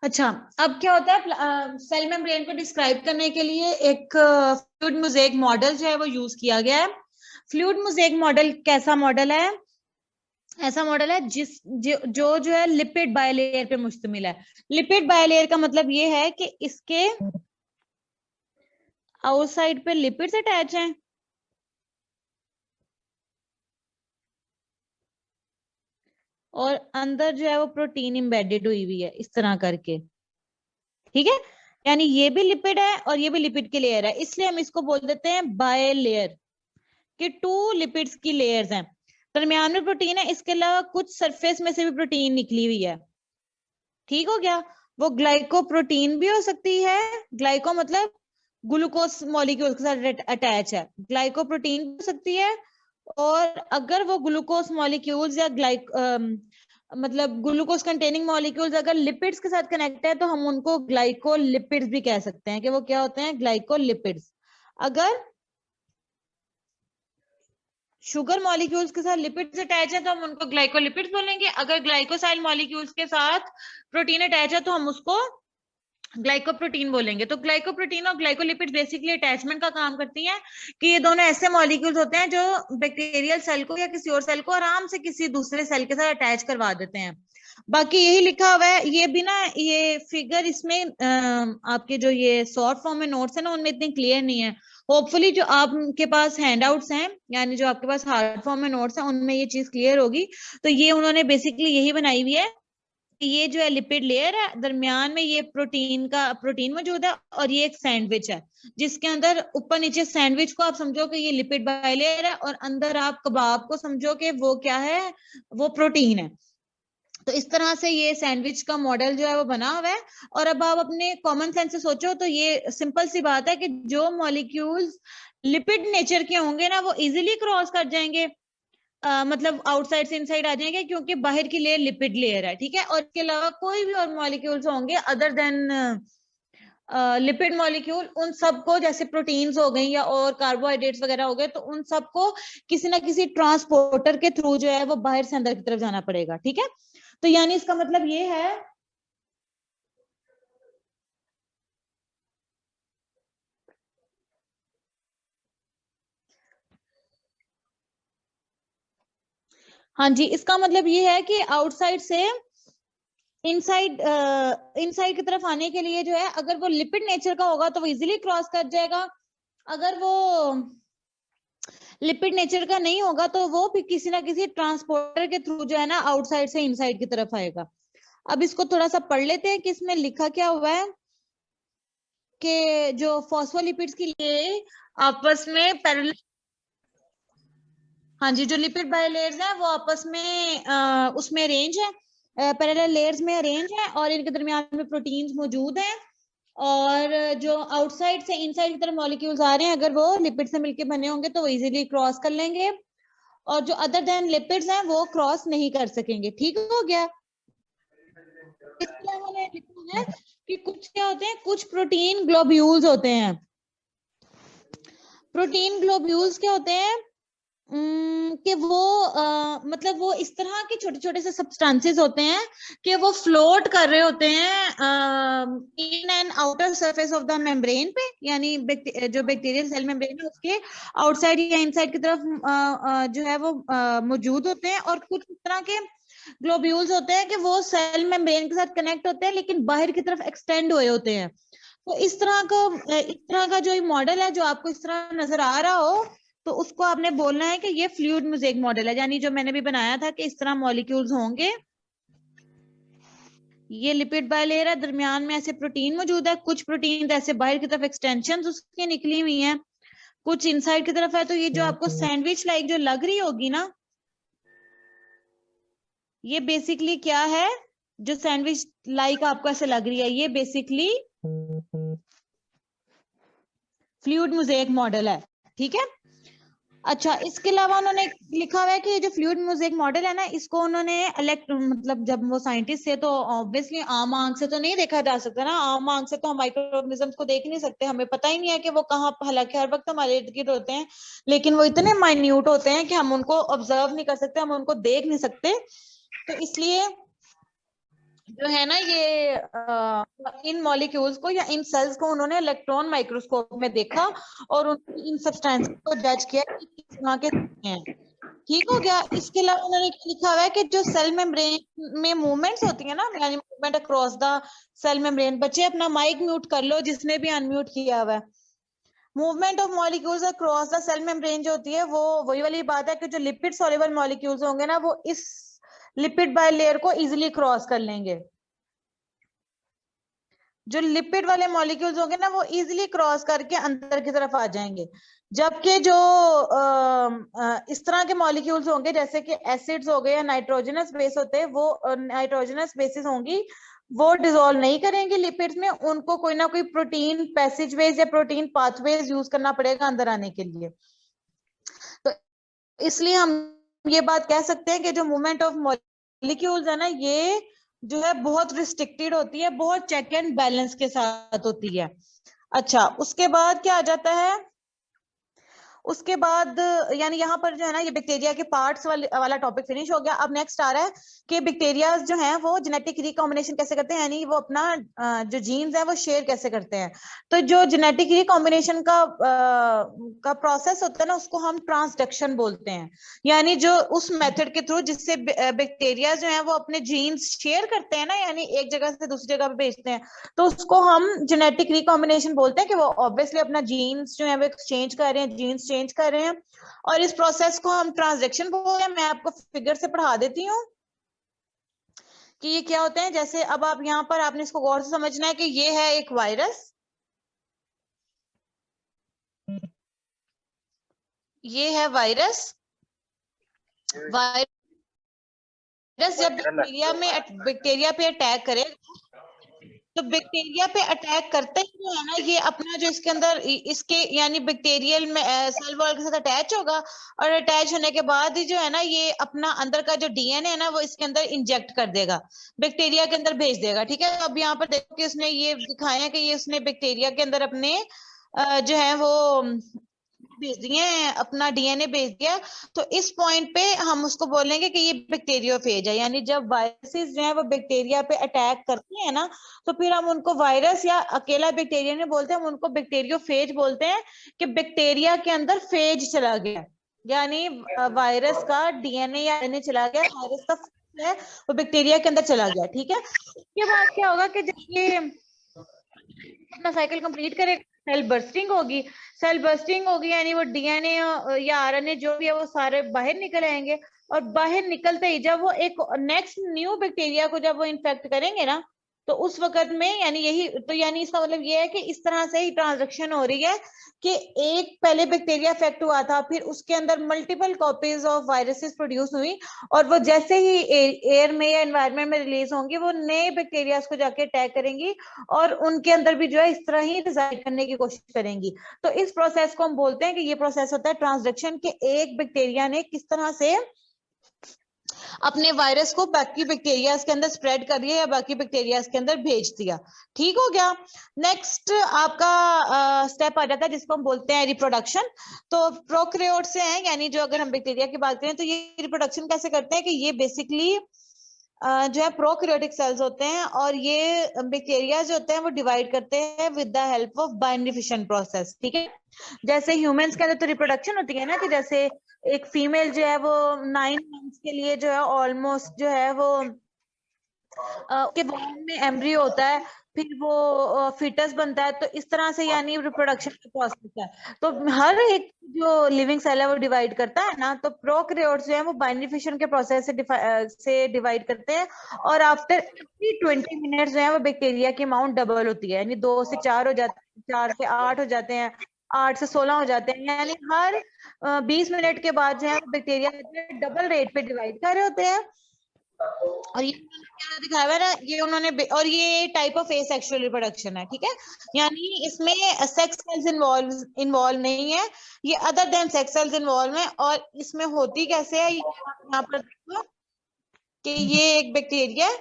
अच्छा, अब क्या होता है, सेल मेम्ब्रेन को डिस्क्राइब करने के लिए एक फ्लूइड मोज़ेक मॉडल जो है वो यूज किया गया है। फ्लूइड मोज़ेक मॉडल कैसा मॉडल है? ऐसा मॉडल है जो है लिपिड बायलेयर पे मुश्तमिल है। लिपिड बायलेयर का मतलब ये है कि इसके आउटसाइड पे लिपिड्स अटैच हैं, और अंदर जो है वो प्रोटीन एम्बेडेड हुई हुई है इस तरह करके। ठीक है, यानी ये भी लिपिड है और ये भी लिपिड की लेयर है, इसलिए हम इसको बोल देते हैं बाय लेयर, कि टू लिपिड्स की लेयर्स हैं। दरमियान में प्रोटीन है, इसके अलावा कुछ सरफेस में से भी प्रोटीन निकली हुई है। ठीक हो गया? वो ग्लाइकोप्रोटीन भी हो सकती है। ग्लाइको मतलब ग्लूकोज मॉलिक्यूल के साथ अटैच है, ग्लाइकोप्रोटीन हो सकती है। और अगर वो ग्लूकोज मॉलिक्यूल्स या मतलब ग्लूकोज कंटेनिंग मॉलिक्यूल्स अगर लिपिड्स के साथ कनेक्ट है, तो हम उनको ग्लाइकोलिपिड्स भी कह सकते हैं, कि वो क्या होते हैं, ग्लाइकोलिपिड्स। अगर शुगर मॉलिक्यूल्स के साथ लिपिड्स अटैच है तो हम उनको ग्लाइकोलिपिड्स बोलेंगे। अगर ग्लाइकोसाइल मॉलिक्यूल्स के साथ प्रोटीन अटैच है तो हम उसको ग्लाइकोप्रोटीन बोलेंगे। तो ग्लाइकोप्रोटीन और ग्लाइकोलिपिड बेसिकली अटैचमेंट का काम करती हैं, कि ये दोनों ऐसे मॉलिक्यूल्स होते हैं जो बैक्टीरियल सेल को या किसी और सेल को आराम से किसी दूसरे सेल के साथ अटैच करवा देते हैं। बाकी यही लिखा हुआ है, ये भी ना, ये फिगर इसमें आपके जो ये शॉर्ट फॉर्म में नोट्स है ना, उनमें इतनी क्लियर नहीं है। होपफुली जो आपके पास हैंडआउट्स हैं, यानी जो आपके पास हार्ड फॉर्म में नोट्स हैं, उनमें ये चीज क्लियर होगी। तो ये उन्होंने बेसिकली यही बनाई हुई है, ये जो है लिपिड लेयर है, दरमियान में ये प्रोटीन मौजूद है, और ये एक सैंडविच है जिसके अंदर ऊपर नीचे सैंडविच को आप समझो कि ये लिपिड बायलेयर है, और अंदर आप कबाब को समझो कि वो क्या है, वो प्रोटीन है। तो इस तरह से ये सैंडविच का मॉडल जो है वो बना हुआ है। और अब आप अपने कॉमन सेंस से सोचो तो ये सिंपल सी बात है कि जो मॉलिक्यूल्स लिपिड नेचर के होंगे ना, वो इजीली क्रॉस कर जाएंगे, मतलब आउटसाइड से इनसाइड आ जाएंगे, क्योंकि बाहर की लेयर लिपिड लेयर है। ठीक है, और इसके अलावा कोई भी और मॉलिक्यूल्स होंगे अदर देन लिपिड मॉलिक्यूल, उन सबको, जैसे प्रोटीन्स हो गई या और कार्बोहाइड्रेट्स वगैरह हो गए, तो उन सबको किसी ना किसी ट्रांसपोर्टर के थ्रू जो है वो बाहर से अंदर की तरफ जाना पड़ेगा। ठीक है, तो यानी इसका मतलब ये है, हाँ जी, इसका मतलब ये है कि आउटसाइड से इनसाइड इनसाइड की तरफ आने के लिए जो है, अगर वो लिपिड नेचर का होगा तो वो इजीली क्रॉस कर जाएगा। अगर वो लिपिड नेचर का नहीं होगा तो वो भी किसी ना किसी ट्रांसपोर्टर के थ्रू जो है ना, आउटसाइड से इनसाइड की तरफ आएगा। अब इसको थोड़ा सा पढ़ लेते हैं कि इसमें लिखा क्या हुआ है, कि जो फॉस्फोलिपिड्स के लिए आपस में पैरेलल, हाँ जी, जो लिपिड बायलेयर्स हैं वो आपस में उसमें रेंज है, पैरेलल लेयर्स में रेंज है, और इनके दरमियान में प्रोटीन्स मौजूद हैं। और जो आउटसाइड से इनसाइड की तरफ मॉलिक्यूल्स आ रहे हैं, अगर वो लिपिड से मिलके बने होंगे तो वो इजीली क्रॉस कर लेंगे, और जो अदर देन लिपिड्स हैं वो क्रॉस नहीं कर सकेंगे। ठीक हो गया? इसके अलावा मैंने लिखा है कि कुछ क्या होते हैं, कुछ प्रोटीन ग्लोब्यूल्स होते हैं। प्रोटीन ग्लोब्यूल्स क्या होते हैं कि वो मतलब वो इस तरह के छोटे छोटे से सब्सटेंसेस होते हैं कि वो फ्लोट कर रहे होते हैं in and outer surface of the membrane पे, यानी जो बैक्टीरियल सेल मेम्ब्रेन है उसके आउटसाइड या इनसाइड की तरफ जो है वो मौजूद होते हैं। और कुछ इस तरह के ग्लोब्यूल्स होते हैं कि वो सेल मेम्ब्रेन के साथ कनेक्ट होते हैं लेकिन बाहर की तरफ एक्सटेंड हुए होते हैं। तो इस तरह का जो मॉडल है जो आपको इस तरह नजर आ रहा हो तो उसको आपने बोलना है कि ये फ्लूइड मोज़ेक मॉडल है, यानी जो मैंने भी बनाया था कि इस तरह मॉलिक्यूल्स होंगे। ये लिपिड बायलेयर है, दरमियान में ऐसे प्रोटीन मौजूद है, कुछ प्रोटीन ऐसे बाहर की तरफ एक्सटेंशन उसके निकली हुई हैं, कुछ इनसाइड की तरफ है। तो ये जो आपको सैंडविच लाइक जो लग रही होगी ना, ये बेसिकली क्या है, जो सैंडविच लाइक आपको ऐसे लग रही है, ये बेसिकली फ्लूइड मोज़ेक मॉडल है। ठीक है। अच्छा, इसके अलावा उन्होंने लिखा हुआ है कि जो फ्लूइड मोज़ेक मॉडल है ना, इसको उन्होंने मतलब जब वो साइंटिस्ट थे तो ऑब्वियसली आम आंख से तो नहीं देखा जा सकता ना, आम आंख से तो हम माइक्रो ऑर्गेनिजम्स को देख नहीं सकते, हमें पता ही नहीं है कि वो कहाँ, हालांकि हर वक्त हमारे इर्द गिर्द होते हैं लेकिन वो इतने माइन्यूट होते हैं कि हम उनको ऑब्जर्व नहीं कर सकते, हम उनको देख नहीं सकते। तो इसलिए जो है ना ये इन मॉलिक्यूल्स को या इन सेल्स को उन्होंने इलेक्ट्रॉन माइक्रोस्कोप में देखा और इन सब्सटेंस को जज किया कि किस तरह के हैं। ठीक हो गया। इसके अलावा उन्होंने लिखा हुआ है कि जो सेल मेम्ब्रेन में मूवमेंट्स होती है ना, यानी movement across the cell membrane. बच्चे अपना माइक म्यूट कर लो जिसने भी अनम्यूट किया हुआ है। Movement of molecules across the cell membrane जो होती है वो वही वाली बात है कि जो लिपिड सॉल्युबल मॉलिक्यूल्स होंगे ना वो इस लिपिड बायलेयर को इजिली क्रॉस कर लेंगे। जो लिपिड वाले मॉलिक्यूल्स होंगे ना वो इजिली क्रॉस करके अंदर की तरफ आ जाएंगे, जबकि जो इस तरह के मॉलिक्यूल्स होंगे जैसे कि एसिड्स हो गए या नाइट्रोजनस बेस होते हैं, वो नाइट्रोजनस बेसिस होंगी, वो डिसॉल्व नहीं करेंगे लिपिड्स में, उनको कोई ना कोई प्रोटीन पैसेजवेज या प्रोटीन पाथवेज यूज करना पड़ेगा अंदर आने के लिए। तो इसलिए हम ये बात कह सकते हैं कि जो मूवमेंट ऑफ मॉलिक्यूल्स है ना, ये जो है बहुत रिस्ट्रिक्टेड होती है, बहुत चेक एंड बैलेंस के साथ होती है। अच्छा, उसके बाद क्या आ जाता है, उसके बाद यानी यहाँ पर जो है ना ये बैक्टीरिया के पार्ट्स वाला टॉपिक फिनिश हो गया। अब नेक्स्ट आ रहा है कि बैक्टीरिया जो हैं वो जेनेटिक रिकॉम्बिनेशन कैसे करते हैं, यानी वो अपना जो जीन्स है वो शेयर कैसे करते हैं। तो जो जेनेटिक रिकॉम्बिनेशन का प्रोसेस होता है ना उसको हम ट्रांसडक्शन बोलते हैं, यानी जो उस मेथड के थ्रू जिससे बैक्टीरिया जो है वो अपने जीन्स शेयर करते हैं ना, यानी एक जगह से दूसरी जगह पे भेजते हैं, तो उसको हम जेनेटिक रिकॉम्बिनेशन बोलते हैं कि वो ऑब्वियसली अपना जीन्स जो है वो एक्सचेंज कर रहे हैं, जीन्स चेंज कर रहे हैं, और इस प्रोसेस को हम ट्रांसलेशन बोलते हैं। मैं आपको फिगर से पढ़ा देती हूँ कि ये क्या होते हैं। जैसे अब आप यहाँ पर आपने इसको गौर से समझना है कि ये है एक वायरस, ये है वायरस। वायरस जब बैक्टीरिया पे अटैक करे तो बैक्टीरिया पे अटैक करते ही जो है ना ये अपना जो इसके अंदर इसके यानी बैक्टीरियल में सेल वॉल के साथ अटैच होगा, और अटैच होने के बाद ही जो है ना ये अपना अंदर का जो डीएनए है ना वो इसके अंदर इंजेक्ट कर देगा, बैक्टीरिया के अंदर भेज देगा। ठीक है। अब यहाँ पर देखो कि उसने ये दिखाया कि ये उसने बैक्टीरिया के अंदर अपने जो है वो भेज दिए, अपना डीएनए भेज दिया। तो इस पॉइंट पे हम उसको बोलेंगे कि ये बैक्टीरियोफेज है, यानी जब वायरसेस जो है वो बैक्टीरिया पे अटैक करते हैं ना तो फिर हम उनको वायरस या अकेला बैक्टीरिया नहीं बोलते, हम उनको बैक्टीरियोफेज बोलते हैं कि बैक्टीरिया के अंदर फेज चला गया, यानी वायरस का डीएनए या आरएनए चला गया, वायरस का है वो बैक्टीरिया के अंदर चला गया। ठीक है। उसके बाद क्या होगा कि जब ये अपना साइकिल कंप्लीट करेगा, सेल बर्स्टिंग होगी, सेल बर्स्टिंग होगी यानी वो डीएनए या आरएनए जो भी है वो सारे बाहर निकल आएंगे, और बाहर निकलते ही जब वो एक नेक्स्ट न्यू बैक्टीरिया को जब वो इन्फेक्ट करेंगे ना तो उस वक्त में यानी यही तो यानी इसका मतलब ये है कि इस तरह से ही ट्रांजैक्शन हो रही है कि एक पहले बैक्टीरिया इफेक्ट हुआ था, फिर उसके अंदर multiple copies of viruses produce हुई, और वो जैसे ही एयर में या एनवायरनमेंट में रिलीज होंगी वो नए बैक्टीरिया को जाके अटैक करेंगी और उनके अंदर भी जो है इस तरह ही रिजाइड करने की कोशिश करेंगी। तो इस प्रोसेस को हम बोलते हैं कि ये प्रोसेस होता है ट्रांसडक्शन, के एक बैक्टीरिया ने किस तरह से अपने वायरस को बाकी बैक्टीरियाज के अंदर स्प्रेड कर दिया या बाकी बैक्टीरियाज के अंदर भेज दिया। ठीक हो गया। नेक्स्ट आपका स्टेप आ जाता है जिसको हम बोलते हैं रिप्रोडक्शन। तो प्रोकैरियोट से हैं, यानी जो अगर हम बैक्टीरिया की बात करें तो ये रिप्रोडक्शन कैसे करते हैं कि ये बेसिकली जो है प्रोकैरियोटिक सेल्स होते हैं, और ये बैक्टीरिया जो होते हैं वो डिवाइड करते हैं with the help of binary fission process. ठीक है, जैसे ह्यूमंस के अंदर तो रिप्रोडक्शन होती है ना, कि जैसे एक फीमेल जो है वो 9 मंथ्स के लिए जो है ऑलमोस्ट जो है वो के वॉर्म में एम्ब्रियो होता है, फिर वो फीटस बनता है। तो इस तरह से यानी रिप्रोडक्शन का प्रोसेस है। तो हर एक जो लिविंग सेल है वो डिवाइड करता है ना, तो प्रोकैरियोट्स जो है वो बाइनरी फिशन के प्रोसेस से डिवाइड करते हैं, और आफ्टर एवरी 20 मिनट्स जो है वो बैक्टीरिया की अमाउंट डबल होती है, यानी 2 से 4 हो जाते हैं, 4 से 8 हो जाते हैं, 8 से 16 हो जाते हैं, यानी हर 20 मिनट के बाद जो है बैक्टीरिया डबल रेट पे डिवाइड कर रहे होते हैं। और ये क्या दिखाया हुआ है ना, ये उन्होंने और ये टाइप ऑफ एसेक्सुअल रिप्रोडक्शन है। ठीक है, यानी इसमें सेक्स सेल्स इन्वॉल्व नहीं है, ये other than sex cells involve है। और इसमें होती कैसे है, यहाँ पर देखो कि ये एक बैक्टीरिया है।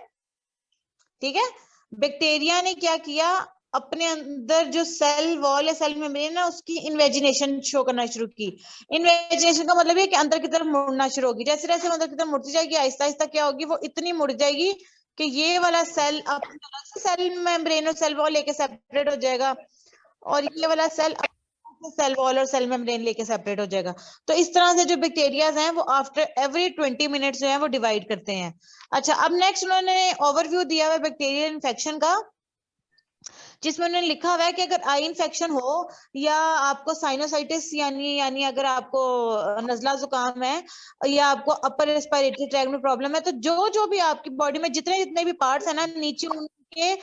ठीक है, बैक्टीरिया ने क्या किया, अपने अंदर जो सेल वॉल है, सेल मेम्ब्रेन है, उसकी इन्वेजिनेशन शो करना शुरू की। इन्वेजिनेशन का मतलब ये कि अंदर की तरफ मुड़ना शुरू होगी। जैसे जैसे अंदर की तरफ मुड़ती जाएगी, आहिस्ता आहिस्ता क्या होगी, वो इतनी मुड़ जाएगी कि ये वाला सेल अपने सेल मेम्ब्रेन और सेल वॉल लेके सेपरेट हो जाएगा, और ये वाला सेल सेल वॉल और सेल मेम्ब्रेन लेके सेपरेट हो जाएगा। तो इस तरह से जो बैक्टीरियाज हैं वो आफ्टर एवरी 20 मिनट्स जो है वो डिवाइड करते हैं। अच्छा, अब नेक्स्ट उन्होंने ओवरव्यू दिया हुआ है बैक्टीरियल इन्फेक्शन का, जिसमें उन्होंने लिखा हुआ है कि अगर आई इन्फेक्शन हो या आपको साइनोसाइटिस यानी अगर आपको नजला जुकाम है या आपको अपर रेस्पिरेटरी ट्रैक में प्रॉब्लम है, तो जो जो भी आपकी बॉडी में जितने जितने भी पार्ट्स है ना, नीचे उनके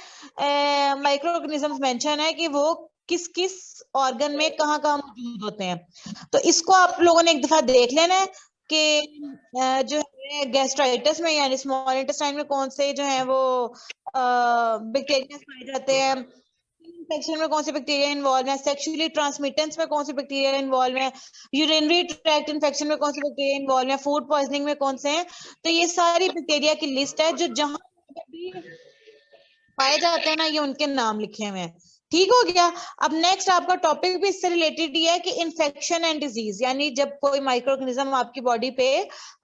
माइक्रो ऑर्गेनिजम्स मेंशन है कि वो किस किस ऑर्गन में कहाँ कहाँ मौजूद होते हैं। तो इसको आप लोगों ने एक दफा देख लेना है कि जो है गैस्ट्राइटिस में यानी स्मॉल इंटेस्टाइन में कौन से जो है वो बैक्टीरिया पाए जाते हैं, इन्फेक्शन में कौन से बैक्टीरिया इन्वॉल्व है, सेक्सुअली ट्रांसमिटेंस में कौन से बैक्टीरिया इन्वॉल्व है, यूरिनरी ट्रैक्ट इन्फेक्शन में कौन से बैक्टीरिया इन्वॉल्व है, फूड पॉइजनिंग में कौन से हैं। तो ये सारी बैक्टीरिया की लिस्ट है, जो जहां भी पाए जाते हैं ना, ये उनके नाम लिखे हुए हैं। ठीक हो गया। अब नेक्स्ट आपका टॉपिक भी इससे रिलेटेड ही है कि इन्फेक्शन एंड डिजीज, यानी जब कोई माइक्रो ऑर्गेनिज्म आपकी बॉडी पे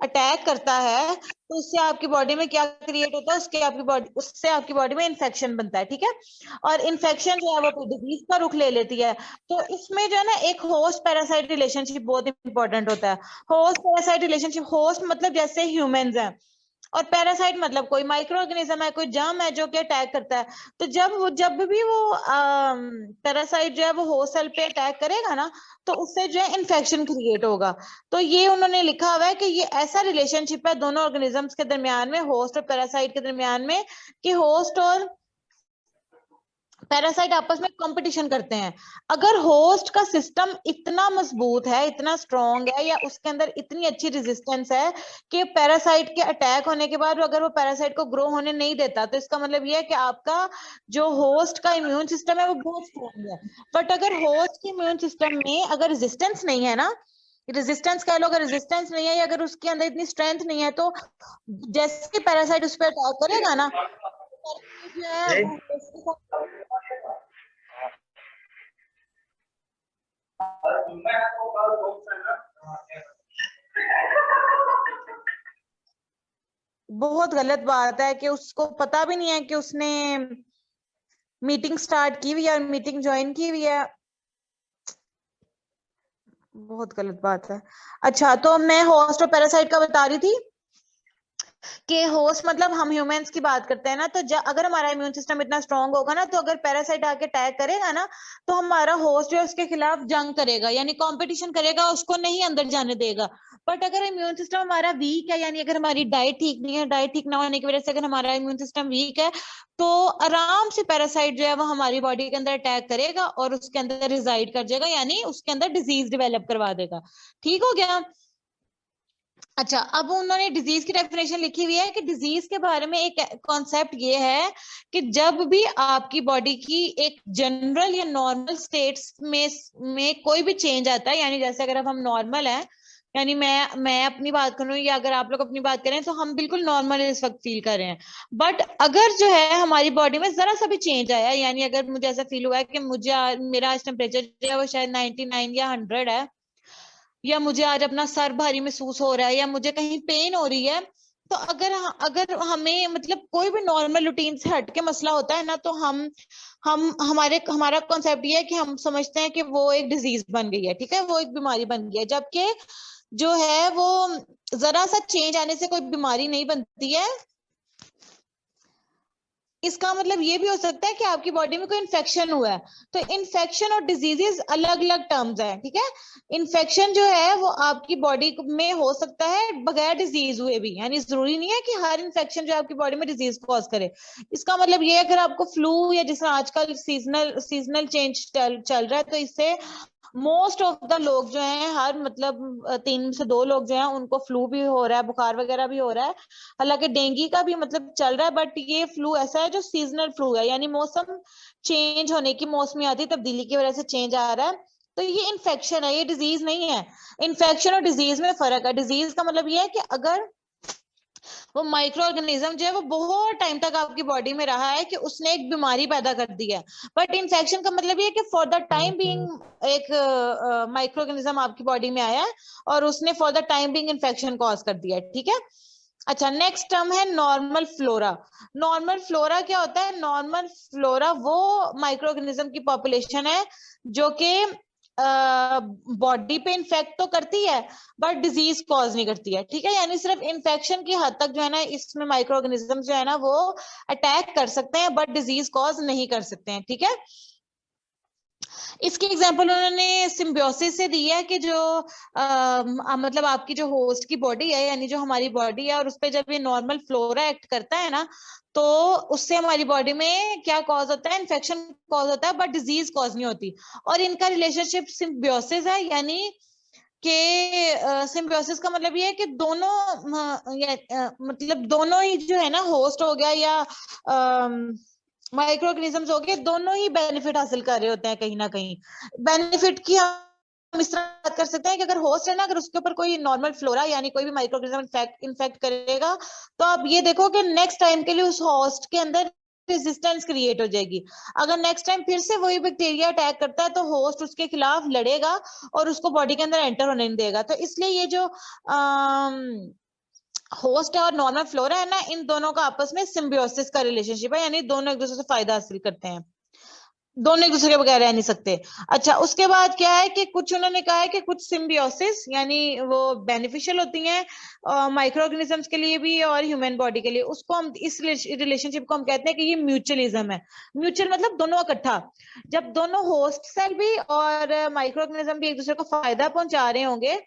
अटैक करता है तो उससे आपकी बॉडी में क्या क्रिएट होता है, उससे आपकी बॉडी में इन्फेक्शन बनता है। ठीक है, और इन्फेक्शन जो है वो डिजीज का रुख ले लेती है। तो इसमें जो है ना एक होस्ट पैरासाइट रिलेशनशिप बहुत इंपॉर्टेंट होता है। होस्ट पैरासाइट रिलेशनशिप, होस्ट मतलब जैसे ह्यूमंस हैं, और पैरासाइट मतलब कोई माइक्रो ऑर्गेनिज्म है, कोई जर्म है जो कि अटैक करता है। तो जब भी वो पैरासाइट जो है वो होस्ट सेल पे अटैक करेगा ना, तो उससे जो है इन्फेक्शन क्रिएट होगा। तो ये उन्होंने लिखा हुआ है कि ये ऐसा रिलेशनशिप है दोनों ऑर्गेनिजम्स के दरमियान में, होस्ट और पैरासाइट के दरमियान में, कि होस्ट और पैरासाइट आपस में कंपटीशन करते हैं। अगर होस्ट का सिस्टम इतना मजबूत है, इतना स्ट्रॉन्ग है, या उसके अंदर इतनी अच्छी रेजिस्टेंस है कि पैरासाइट के अटैक होने के बाद अगर वो पैरासाइट को ग्रो होने नहीं देता, तो इसका मतलब ये है कि आपका जो होस्ट का इम्यून सिस्टम है वो बहुत स्ट्रॉन्ग है। बट अगर होस्ट के इम्यून सिस्टम में अगर रेजिस्टेंस नहीं है ना, रेजिस्टेंस कह लो, अगर रेजिस्टेंस नहीं है या अगर उसके अंदर इतनी स्ट्रेंथ नहीं है, तो जैसे पैरासाइट उस पर अटैक करेगा ना, जो है बहुत गलत बात है कि उसको पता भी नहीं है कि उसने मीटिंग स्टार्ट की हुई है, मीटिंग ज्वाइन की हुई है। बहुत गलत बात है। अच्छा, तो मैं होस्ट और पैरासाइट का बता रही थी कि होस्ट मतलब हम ह्यूमंस की बात करते हैं ना, तो अगर हमारा इम्यून सिस्टम इतना स्ट्रांग होगा ना, तो अगर पैरासाइट आके अटैक करेगा ना, तो हमारा होस्ट जो है उसके खिलाफ जंग करेगा, यानी कंपटीशन करेगा, उसको नहीं अंदर जाने देगा। बट अगर इम्यून सिस्टम हमारा वीक है, यानी अगर हमारी डाइट ठीक नहीं है, डाइट ठीक ना होने की वजह से अगर हमारा इम्यून सिस्टम वीक है, तो आराम से पैरासाइट जो है वो हमारी बॉडी के अंदर अटैक करेगा और उसके अंदर रिजाइड कर जाएगा, यानी उसके अंदर डिजीज डेवलप करवा देगा। ठीक हो गया। अच्छा, अब उन्होंने डिजीज की डेफिनेशन लिखी हुई है कि डिजीज के बारे में एक कॉन्सेप्ट ये है कि जब भी आपकी बॉडी की एक जनरल या नॉर्मल स्टेट्स में कोई भी चेंज आता है, यानी जैसे अगर अब हम नॉर्मल हैं यानी मैं अपनी बात करूं या अगर आप लोग अपनी बात करें तो हम बिल्कुल नॉर्मल इस वक्त फील कर रहे हैं। बट अगर जो है हमारी बॉडी में जरा सा भी चेंज आया, यानी अगर मुझे ऐसा फील हुआ है कि मेरा आज टेम्परेचर जो है वो शायद 99 या 100 है, या मुझे आज अपना सर भारी महसूस हो रहा है, या मुझे कहीं पेन हो रही है, तो अगर हमें मतलब कोई भी नॉर्मल रूटीन से हट के मसला होता है ना, तो हमारा कॉन्सेप्ट ये है कि हम समझते हैं कि वो एक डिजीज बन गई है, ठीक है, वो एक बीमारी बन गई है। जबकि जो है वो जरा सा चेंज आने से कोई बीमारी नहीं बनती है। इसका मतलब ये भी हो सकता है कि आपकी बॉडी में कोई इन्फेक्शन हुआ है। तो इन्फेक्शन और डिजीजेस अलग अलग टर्म्स हैं, ठीक है। इन्फेक्शन जो है वो आपकी बॉडी में हो सकता है बगैर डिजीज हुए भी, यानी जरूरी नहीं है कि हर इन्फेक्शन जो आपकी बॉडी में डिजीज कॉज करे। इसका मतलब ये अगर आपको फ्लू या जिसमें आजकल सीजनल चेंज चल रहा है, तो इससे मोस्ट ऑफ द लोग जो हैं, हर मतलब 3 से 2 लोग जो हैं उनको फ्लू भी हो रहा है, बुखार वगैरह भी हो रहा है। हालांकि डेंगू का भी मतलब चल रहा है, बट ये फ्लू ऐसा है जो सीजनल फ्लू है, यानी मौसम चेंज होने की, मौसमियाती तब्दीली की वजह से चेंज आ रहा है। तो ये इन्फेक्शन है, ये डिजीज नहीं है। इन्फेक्शन और डिजीज में फर्क है। डिजीज का मतलब ये है कि अगर वो माइक्रो ऑर्गेनिज्म जो है वो बहुत टाइम तक आपकी बॉडी में रहा है कि उसने एक बीमारी पैदा कर दी है। बट इन्फेक्शन का मतलब ये है कि फॉर द टाइम बीइंग एक माइक्रो ऑर्गेनिज्म आपकी बॉडी में आया है और उसने for the time being infection cause कर दिया है, ठीक है। अच्छा, नेक्स्ट टर्म है नॉर्मल फ्लोरा। नॉर्मल फ्लोरा क्या होता है? नॉर्मल फ्लोरा वो माइक्रो ऑर्गेनिज्म की पॉपुलेशन है जो कि बॉडी पे इन्फेक्ट तो करती है बट डिजीज कॉज नहीं करती है, ठीक है। यानी सिर्फ इन्फेक्शन की हद तक जो है ना इसमें माइक्रो ऑर्गेनिज्म जो है ना वो अटैक कर सकते हैं बट डिजीज कॉज नहीं कर सकते हैं, ठीक है। इसकी एग्जांपल उन्होंने सिम्बियोसिस से दी है कि जो मतलब आपकी जो होस्ट की बॉडी है, यानी जो हमारी बॉडी है, और उस पर जब ये नॉर्मल फ्लोरा एक्ट करता है ना, तो उससे हमारी बॉडी में क्या कॉज होता है? इन्फेक्शन कॉज होता है बट डिजीज कॉज नहीं होती। और इनका रिलेशनशिप सिम्बियोसिस है, यानी कि सिम्बियोसिस का मतलब ये है कि दोनों मतलब दोनों ही जो है ना, होस्ट हो गया या माइक्रो ऑर्गेनिजम्स हो गए, दोनों ही बेनिफिट हासिल कर रहे होते हैं कहीं ना कहीं। बेनिफिट की हम इस तरह बात कर सकते हैं कि अगर होस्ट है ना, अगर उसके ऊपर कोई नॉर्मल फ्लोरा यानी कोई भी माइक्रो ऑर्गेनिज्म इन्फेक्ट करेगा, तो आप ये देखो कि नेक्स्ट टाइम के लिए उस होस्ट के अंदर रेजिस्टेंस क्रिएट हो जाएगी। अगर नेक्स्ट टाइम फिर से वही बैक्टीरिया अटैक करता है तो होस्ट उसके खिलाफ लड़ेगा और उसको बॉडी के अंदर एंटर होने नहीं देगा। तो इसलिए ये जो होस्ट है और नॉर्मल फ्लोरा है ना, इन दोनों का आपस में सिम्बियोसिस का रिलेशनशिप है, यानी दोनों एक दूसरे से फायदा हासिल करते हैं, दोनों एक दूसरे के बगैर रह नहीं सकते। अच्छा, उसके बाद क्या है कि कुछ उन्होंने कहा है कि कुछ सिम्बियोसिस यानी वो बेनिफिशियल होती हैं माइक्रो ऑर्गेनिजम्स के लिए भी और ह्यूमन बॉडी के लिए। उसको हम इस रिलेशनशिप को हम कहते हैं कि ये म्यूचुअलिज्म है। म्यूचुअल मतलब दोनों इकट्ठा। जब दोनों होस्ट सेल भी और माइक्रो ऑर्गेनिज्म भी एक दूसरे को फायदा पहुंचा रहे होंगे,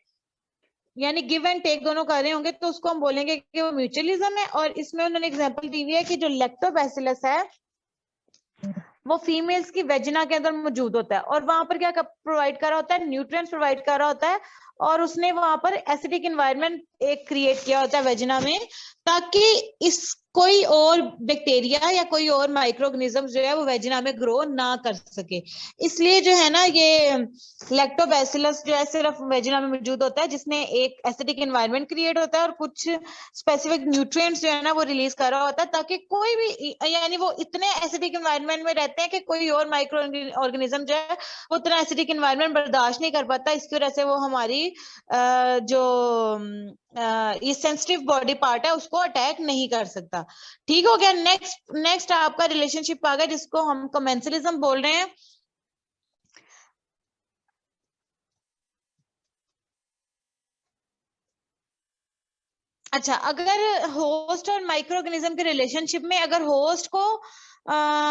यानी गिव एंड टेक दोनों कर रहे होंगे, तो उसको हम बोलेंगे कि वो म्यूचुअलिज्म है। और इसमें उन्होंने एग्जांपल दी हुई है कि जो लैक्टोबैसिलस है वो फीमेल्स की वेजिना के अंदर मौजूद होता है और वहां पर क्या प्रोवाइड कर रहा होता है? न्यूट्रिएंट्स प्रोवाइड कर रहा होता है। और उसने वहां पर एसिडिक एनवायरनमेंट एक क्रिएट किया होता है वेजिना में, ताकि इस कोई और बैक्टीरिया या कोई और माइक्रो ऑर्गेनिज्म जो है वो वेजिना में ग्रो ना कर सके। इसलिए जो है ना ये लैक्टोबैसिलस जो है सिर्फ वेजिना में मौजूद होता है, जिसने एक एसिडिक एनवायरनमेंट क्रिएट होता है और कुछ स्पेसिफिक न्यूट्रिएंट्स जो है ना वो रिलीज कर रहा होता है, ताकि कोई भी यानी वो इतने एसिडिक एनवायरनमेंट में रहते हैं कि कोई और माइक्रो ऑर्गेनिज्म जो है वो उतना एसिडिक एनवायरनमेंट बर्दाश्त नहीं कर पाता। इसकी वजह से वो हमारी जो ये सेंसिटिव बॉडी पार्ट है उसको अटैक नहीं कर सकता। ठीक हो गया। नेक्स्ट आपका रिलेशनशिप आ गया जिसको हम कमेंसलिज्म बोल रहे हैं। अच्छा, अगर होस्ट और माइक्रो ऑर्गेनिज्म के रिलेशनशिप में अगर होस्ट को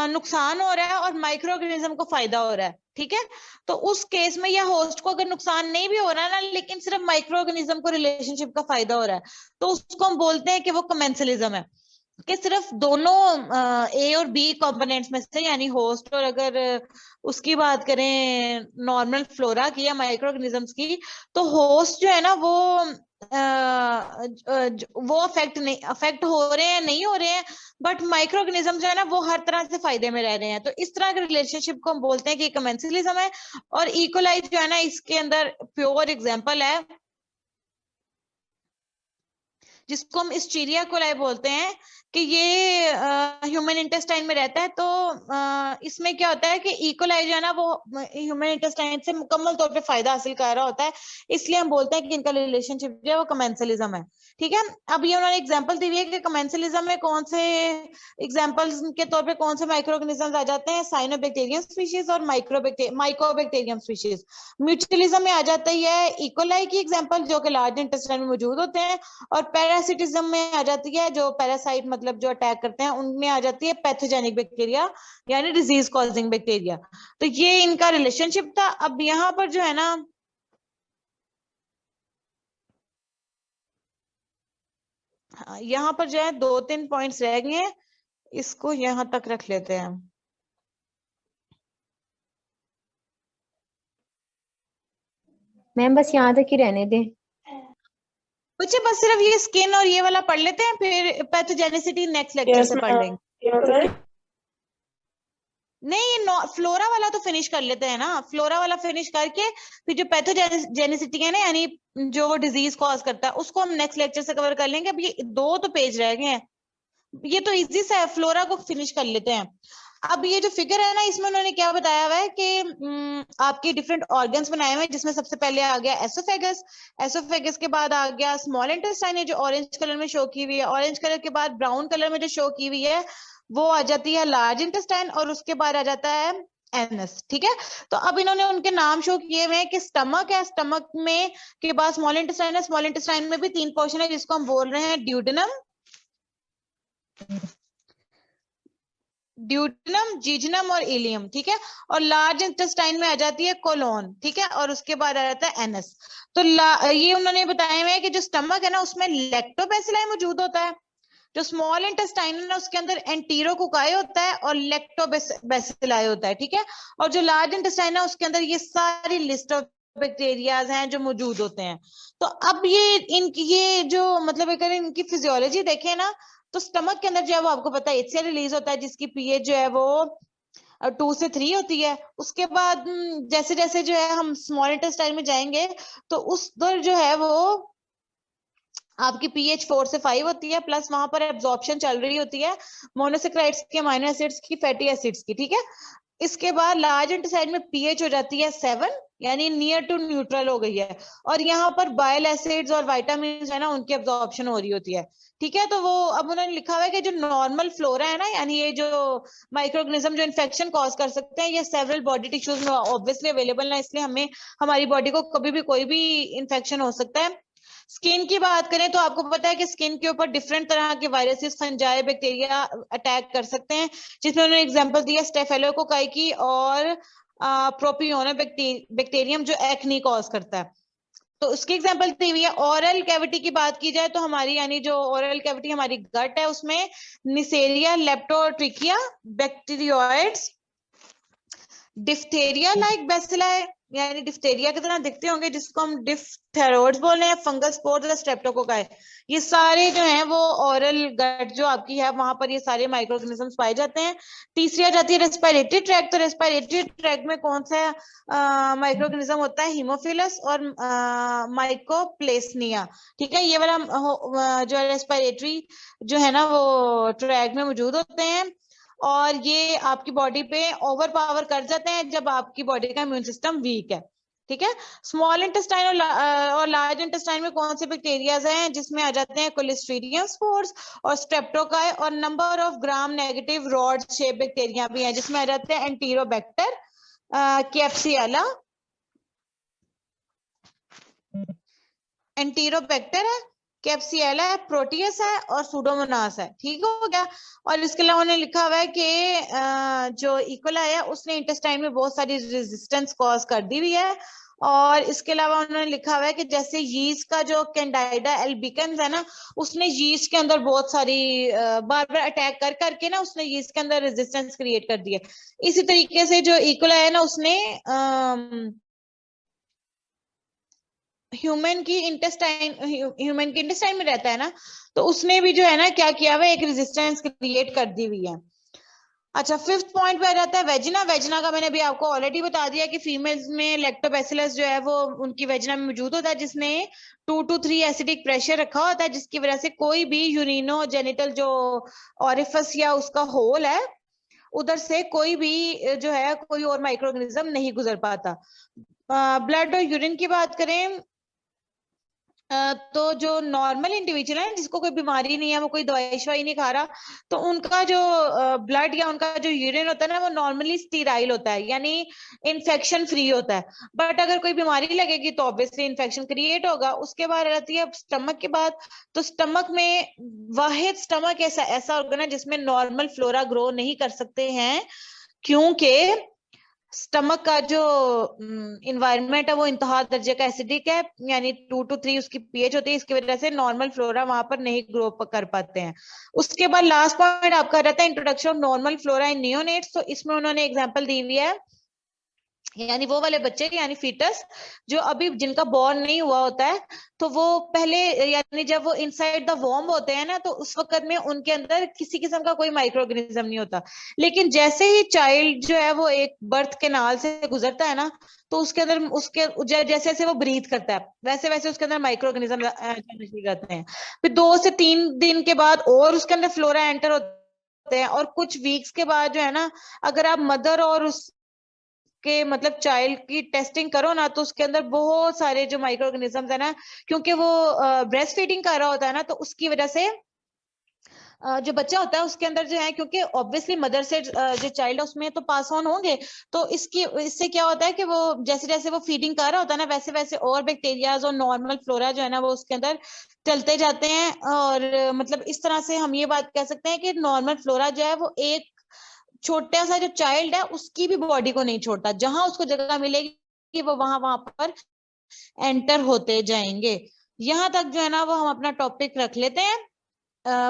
नुकसान हो रहा है और माइक्रो ऑर्गेनिज्म को फायदा हो रहा है, ठीक है, तो उस केस में या होस्ट को अगर नुकसान नहीं भी हो रहा है ना, लेकिन सिर्फ माइक्रो ऑर्गेनिज्म को रिलेशनशिप का फायदा हो रहा है, तो उसको हम बोलते हैं कि वो कमेंसलिज्म है। कि सिर्फ दोनों ए और बी कंपोनेंट्स में से, यानी होस्ट और अगर उसकी बात करें नॉर्मल फ्लोरा की या माइक्रो ऑर्गेनिजम्स की, तो होस्ट जो है ना वो अफेक्ट हो रहे हैं नहीं हो रहे हैं, बट माइक्रो ऑर्गेनिज्म जो है ना वो हर तरह से फायदे में रह रहे हैं। तो इस तरह के रिलेशनशिप को हम बोलते हैं कि कमेंसलिज्म है। और इकोलाइज जो है ना इसके अंदर प्योर एग्जाम्पल है जिसको हम स्टीरिया कोलाई बोलते हैं, कि ये ह्यूमन इंटेस्टाइन में रहता है। तो इसमें क्या होता है कि इकोलाई जो है ना वो ह्यूमन इंटेस्टाइन से मुकम्मल तौर पे फायदा हासिल कर रहा होता है, इसलिए हम बोलते हैं कि इनका रिलेशनशिप जो है वो कमेंसलिज्म है। ठीक है, अब ये उन्होंने एग्जांपल दी हुई है कि कमेंसलिज्म में कौन से एग्जांपल्स के तौर पे कौन से माइक्रो ऑर्गेनिजम्स आ जाते हैं, साइनोबैक्टीरियम स्पीशीज और माइकोबैक्टीरियम स्पीशीज। म्यूचुअलिज्म में आ जाता है इकोलाई की एग्जांपल जो कि लार्ज इंटेस्टाइन में मौजूद होते हैं, और पैरासिटिज्म में आ जाती है जो पैरासाइट मतलब जो अटैक करते हैं, उनमें आ जाती है पैथोजेनिक बैक्टीरिया यानी डिजीज कॉजिंग बैक्टीरिया। तो ये इनका रिलेशनशिप था। अब यहाँ पर जो है ना यहाँ पर जो है 2-3 पॉइंट्स रह गए हैं, इसको यहाँ तक रख लेते हैं। मैम बस यहाँ तक ही रहने दें। बच्चे बस सिर्फ ये स्किन और ये वाला पढ़ लेते हैं, फिर पैथोजेनिसिटी नेक्स्ट लेक्चर से पढ़ लेंगे। नहीं, फ्लोरा वाला तो फिनिश कर लेते हैं ना, फ्लोरा वाला फिनिश करके फिर जो पैथोजेनिसिटी है ना, यानी जो डिजीज कॉज करता है, उसको हम नेक्स्ट लेक्चर से कवर कर लेंगे। अब ये 2 तो पेज रह गए हैं, ये तो इजी सा है, फ्लोरा को फिनिश कर लेते हैं। अब ये जो फिगर है ना, इसमें उन्होंने क्या बताया हुआ है कि आपके डिफरेंट ऑर्गन्स बनाए हुए हैं, जिसमें सबसे पहले आ गया एसोफेगस। एसोफेगस के बाद आ गया स्मॉल इंटेस्टाइन, जो ऑरेंज कलर में शो की हुई है। ऑरेंज कलर के बाद ब्राउन कलर में जो शो की हुई है वो आ जाती है लार्ज इंटेस्टाइन, और उसके बाद आ जाता है एनस। ठीक है, तो अब इन्होंने उनके नाम शो किए हुए हैं कि स्टमक है, स्टमक में के बाद स्मॉल इंटेस्टाइन है, स्मॉल इंटेस्टाइन में भी 3 पोर्शन है जिसको हम बोल रहे हैं ड्यूडेनम, जीजनम और इलियम। ठीक है, और लार्ज इंटेस्टाइन में आ जाती है कोलोन। ठीक है, और उसके बाद आ जाता है एनस। तो ये उन्होंने बताया हुआ है कि जो स्टमक है ना उसमें लैक्टोबैसिलाई मौजूद होता है, जो स्मॉल इंटेस्टाइन है ना उसके अंदर एंटीरोकोकाई होता है और लैक्टोबैसिलाई होता है। ठीक है, और जो लार्ज इंटेस्टाइन है उसके अंदर ये सारी लिस्ट ऑफ बैक्टीरियाज हैं जो मौजूद होते हैं। तो अब ये जो मतलब अगर इनकी फिजियोलॉजी देखें ना, तो स्टमक के अंदर जो है वो आपको पता है HCl रिलीज होता है, जिसकी पीएच जो है वो 2 से 3 होती है। उसके बाद जैसे जैसे जो है हम स्मॉल इंटेस्टाइन में जाएंगे तो उस दर जो है वो आपकी पीएच 4 से 5 होती है, प्लस वहां पर एब्जॉर्प्शन चल रही होती है मोनोसेक्राइड्स की, अमीनो एसिड्स की, फैटी एसिड्स की। ठीक है, इसके बाद लार्ज इंटेस्टाइन में पीएच हो जाती है 7, यानी नियर टू न्यूट्रल हो गई है, और यहाँ पर बाइल एसिड्स और विटामिन है ना उनकी एब्जॉर्प्शन हो रही होती है। ठीक है, तो वो अब उन्होंने लिखा हुआ है कि जो नॉर्मल फ्लोरा है ना, यानी ये जो माइक्रोऑर्गेनिज्म जो इन्फेक्शन कॉज कर सकते हैं, ये सेवरल बॉडी टिश्यूज में ऑब्वियसली अवेलेबल है, इसलिए हमें हमारी बॉडी को कभी भी कोई भी इन्फेक्शन हो सकता है। स्किन की बात करें तो आपको पता है कि स्किन के ऊपर डिफरेंट तरह के वायरसेस, फंजाई, बैक्टीरिया अटैक कर सकते हैं, जिसमें उन्होंने एग्जांपल दिया स्टेफिलोकोकाई की और प्रोपियोना बैक्टीरियम जो एक्नी कॉज करता है। तो उसकी एग्जांपल दी हुई है। ओरल कैविटी की बात की जाए तो हमारी यानी जो ओरल कैविटी हमारी गट है उसमें Neisseria, लेप्टोट्रिकिया, bacteroides, diphtheria like bacilli यानी डिफ्थेरिया की तरह दिखते होंगे, जिसको हम डिफ्थेरोइड्स बोल रहे हैं, फंगस स्पोर्स, स्ट्रेप्टोकोकाई, ये सारे जो हैं वो ओरल गट जो आपकी है वहां पर ये सारे माइक्रोऑर्गेनिजम्स पाए जाते हैं। तीसरी आ जाती है रेस्पिरेटरी ट्रैक्ट। तो रेस्पिरेटरी ट्रैक्ट में कौन सा माइक्रोऑर्गेनिज्म होता है? हीमोफिलस और माइकोप्लेस्निया। ठीक है, ये वाला जो रेस्पिरेटरी जो है ना वो ट्रैक्ट में मौजूद होते हैं, और ये आपकी बॉडी पे ओवर पावर कर जाते हैं जब आपकी बॉडी का इम्यून सिस्टम वीक है। ठीक है, स्मॉल इंटेस्टाइन और लार्ज इंटेस्टाइन में कौन से बैक्टीरियाज हैं? जिसमें आ जाते हैं क्लोस्ट्रीडियम स्पोर्स और स्ट्रेप्टोकाई, और number of gram negative rod shape bacteria भी हैं, जिसमें आ जाते हैं एंटीरोबैक्टर, कैप्सियाला, एंटीरोबैक्टर है, कैप्सियाला है, प्रोटियस है और सूडोमोनास है। ठीक हो गया। और इसके अलावा उन्होंने लिखा हुआ है कि जो इकोलाई है उसने इंटेस्टाइन में बहुत सारी रेजिस्टेंस कॉज कर दी हुई है। और इसके अलावा उन्होंने लिखा हुआ है कि जैसे यीस्ट का जो कैंडाइडा एल्बिकन्स है ना, उसने यीस्ट के अंदर बहुत सारी बार बार अटैक कर करके ना उसने यीस्ट के अंदर रेजिस्टेंस क्रिएट कर दी है। इसी तरीके से जो इकोलाई है ना उसने ह्यूमन की इंटेस्टाइन में रहता है ना, तो उसने भी जो है ना क्या किया हुआ, एक रेजिस्टेंस क्रिएट कर दी हुई है। अच्छा, फिफ्थ पॉइंट पे आ जाता है वेजिना। वेजिना का मैंने अभी आपको ऑलरेडी बता दिया कि फीमेल्स में लैक्टोबैसिलस जो है वो उनकी वेजिना में मौजूद होता है, जिसने 2 to 3 एसिडिक प्रेशर रखा होता है, जिसकी वजह से कोई भी यूरिनो जेनिटल जो ऑरिफिस या उसका होल है उधर से कोई भी जो है कोई और माइक्रो ऑर्गेनिज्म नहीं गुजर पाता। ब्लड और यूरिन की बात करें तो जो नॉर्मल इंडिविजुअल है जिसको कोई बीमारी नहीं है, वो कोई दवाई शवाई नहीं खा रहा, तो उनका जो ब्लड या उनका जो यूरिन होता है ना वो नॉर्मली स्टीराइल होता है, यानी इन्फेक्शन फ्री होता है। बट अगर कोई बीमारी लगेगी तो ऑब्वियसली इन्फेक्शन क्रिएट होगा। उसके बाद रहती है स्टमक की बात। तो स्टमक में वाहिद स्टमक ऐसा ऑर्गन है जिसमें नॉर्मल फ्लोरा ग्रो नहीं कर सकते हैं, क्योंकि स्टमक का जो इन्वायरमेंट है वो इंतहा दर्जे का एसिडिक है, यानी 2 to 3 उसकी पीएच होती है, इसकी वजह से नॉर्मल फ्लोरा वहां पर नहीं ग्रो कर पाते हैं। उसके बाद लास्ट पॉइंट आपका रहता है introduction of normal flora in neonates. तो इसमें उन्होंने एग्जांपल दी हुई है, यानी वो वाले बच्चे यानी फीटस जो अभी जिनका बॉर्न नहीं हुआ होता है, तो वो पहले यानी जब वो इनसाइड द वॉर्म होते हैं ना, तो उस वक्त में उनके अंदर किसी किस्म का कोई माइक्रो ऑर्गेनिज्म नहीं होता। लेकिन जैसे ही चाइल्ड जो है वो एक बर्थ कैनाल से गुजरता है ना, तो उसके अंदर उसके जैसे जैसे वो ब्रीथ करता है वैसे वैसे उसके अंदर माइक्रो ऑर्गेनिज्म जाने शुरू करते हैं। फिर 2 से 3 दिन के बाद और उसके अंदर फ्लोरा एंटर होते हैं, और कुछ वीक्स के बाद जो है ना, अगर आप मदर और उस के मतलब चाइल्ड की टेस्टिंग करो ना, तो उसके अंदर बहुत सारे जो माइक्रो ऑर्गेनिजम्स है ना, क्योंकि वो ब्रेस्ट फीडिंग कर रहा होता है ना, तो उसकी वजह से जो बच्चा होता है उसके अंदर जो है, क्योंकि ऑब्वियसली मदर से जो चाइल्ड है उसमें तो पास ऑन होंगे, तो इससे क्या होता है कि वो जैसे जैसे वो फीडिंग कर रहा होता है ना, वैसे वैसे और बैक्टीरियाज और नॉर्मल फ्लोरा जो है ना वो उसके अंदर चलते जाते हैं। और मतलब इस तरह से हम ये बात कह सकते हैं कि नॉर्मल फ्लोरा जो है वो एक छोटा सा जो चाइल्ड है उसकी भी बॉडी को नहीं छोड़ता, जहां उसको जगह मिलेगी वो वहां वहां पर एंटर होते जाएंगे। यहां तक जो है ना वो हम अपना टॉपिक रख लेते हैं।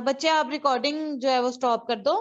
बच्चे आप रिकॉर्डिंग जो है वो स्टॉप कर दो।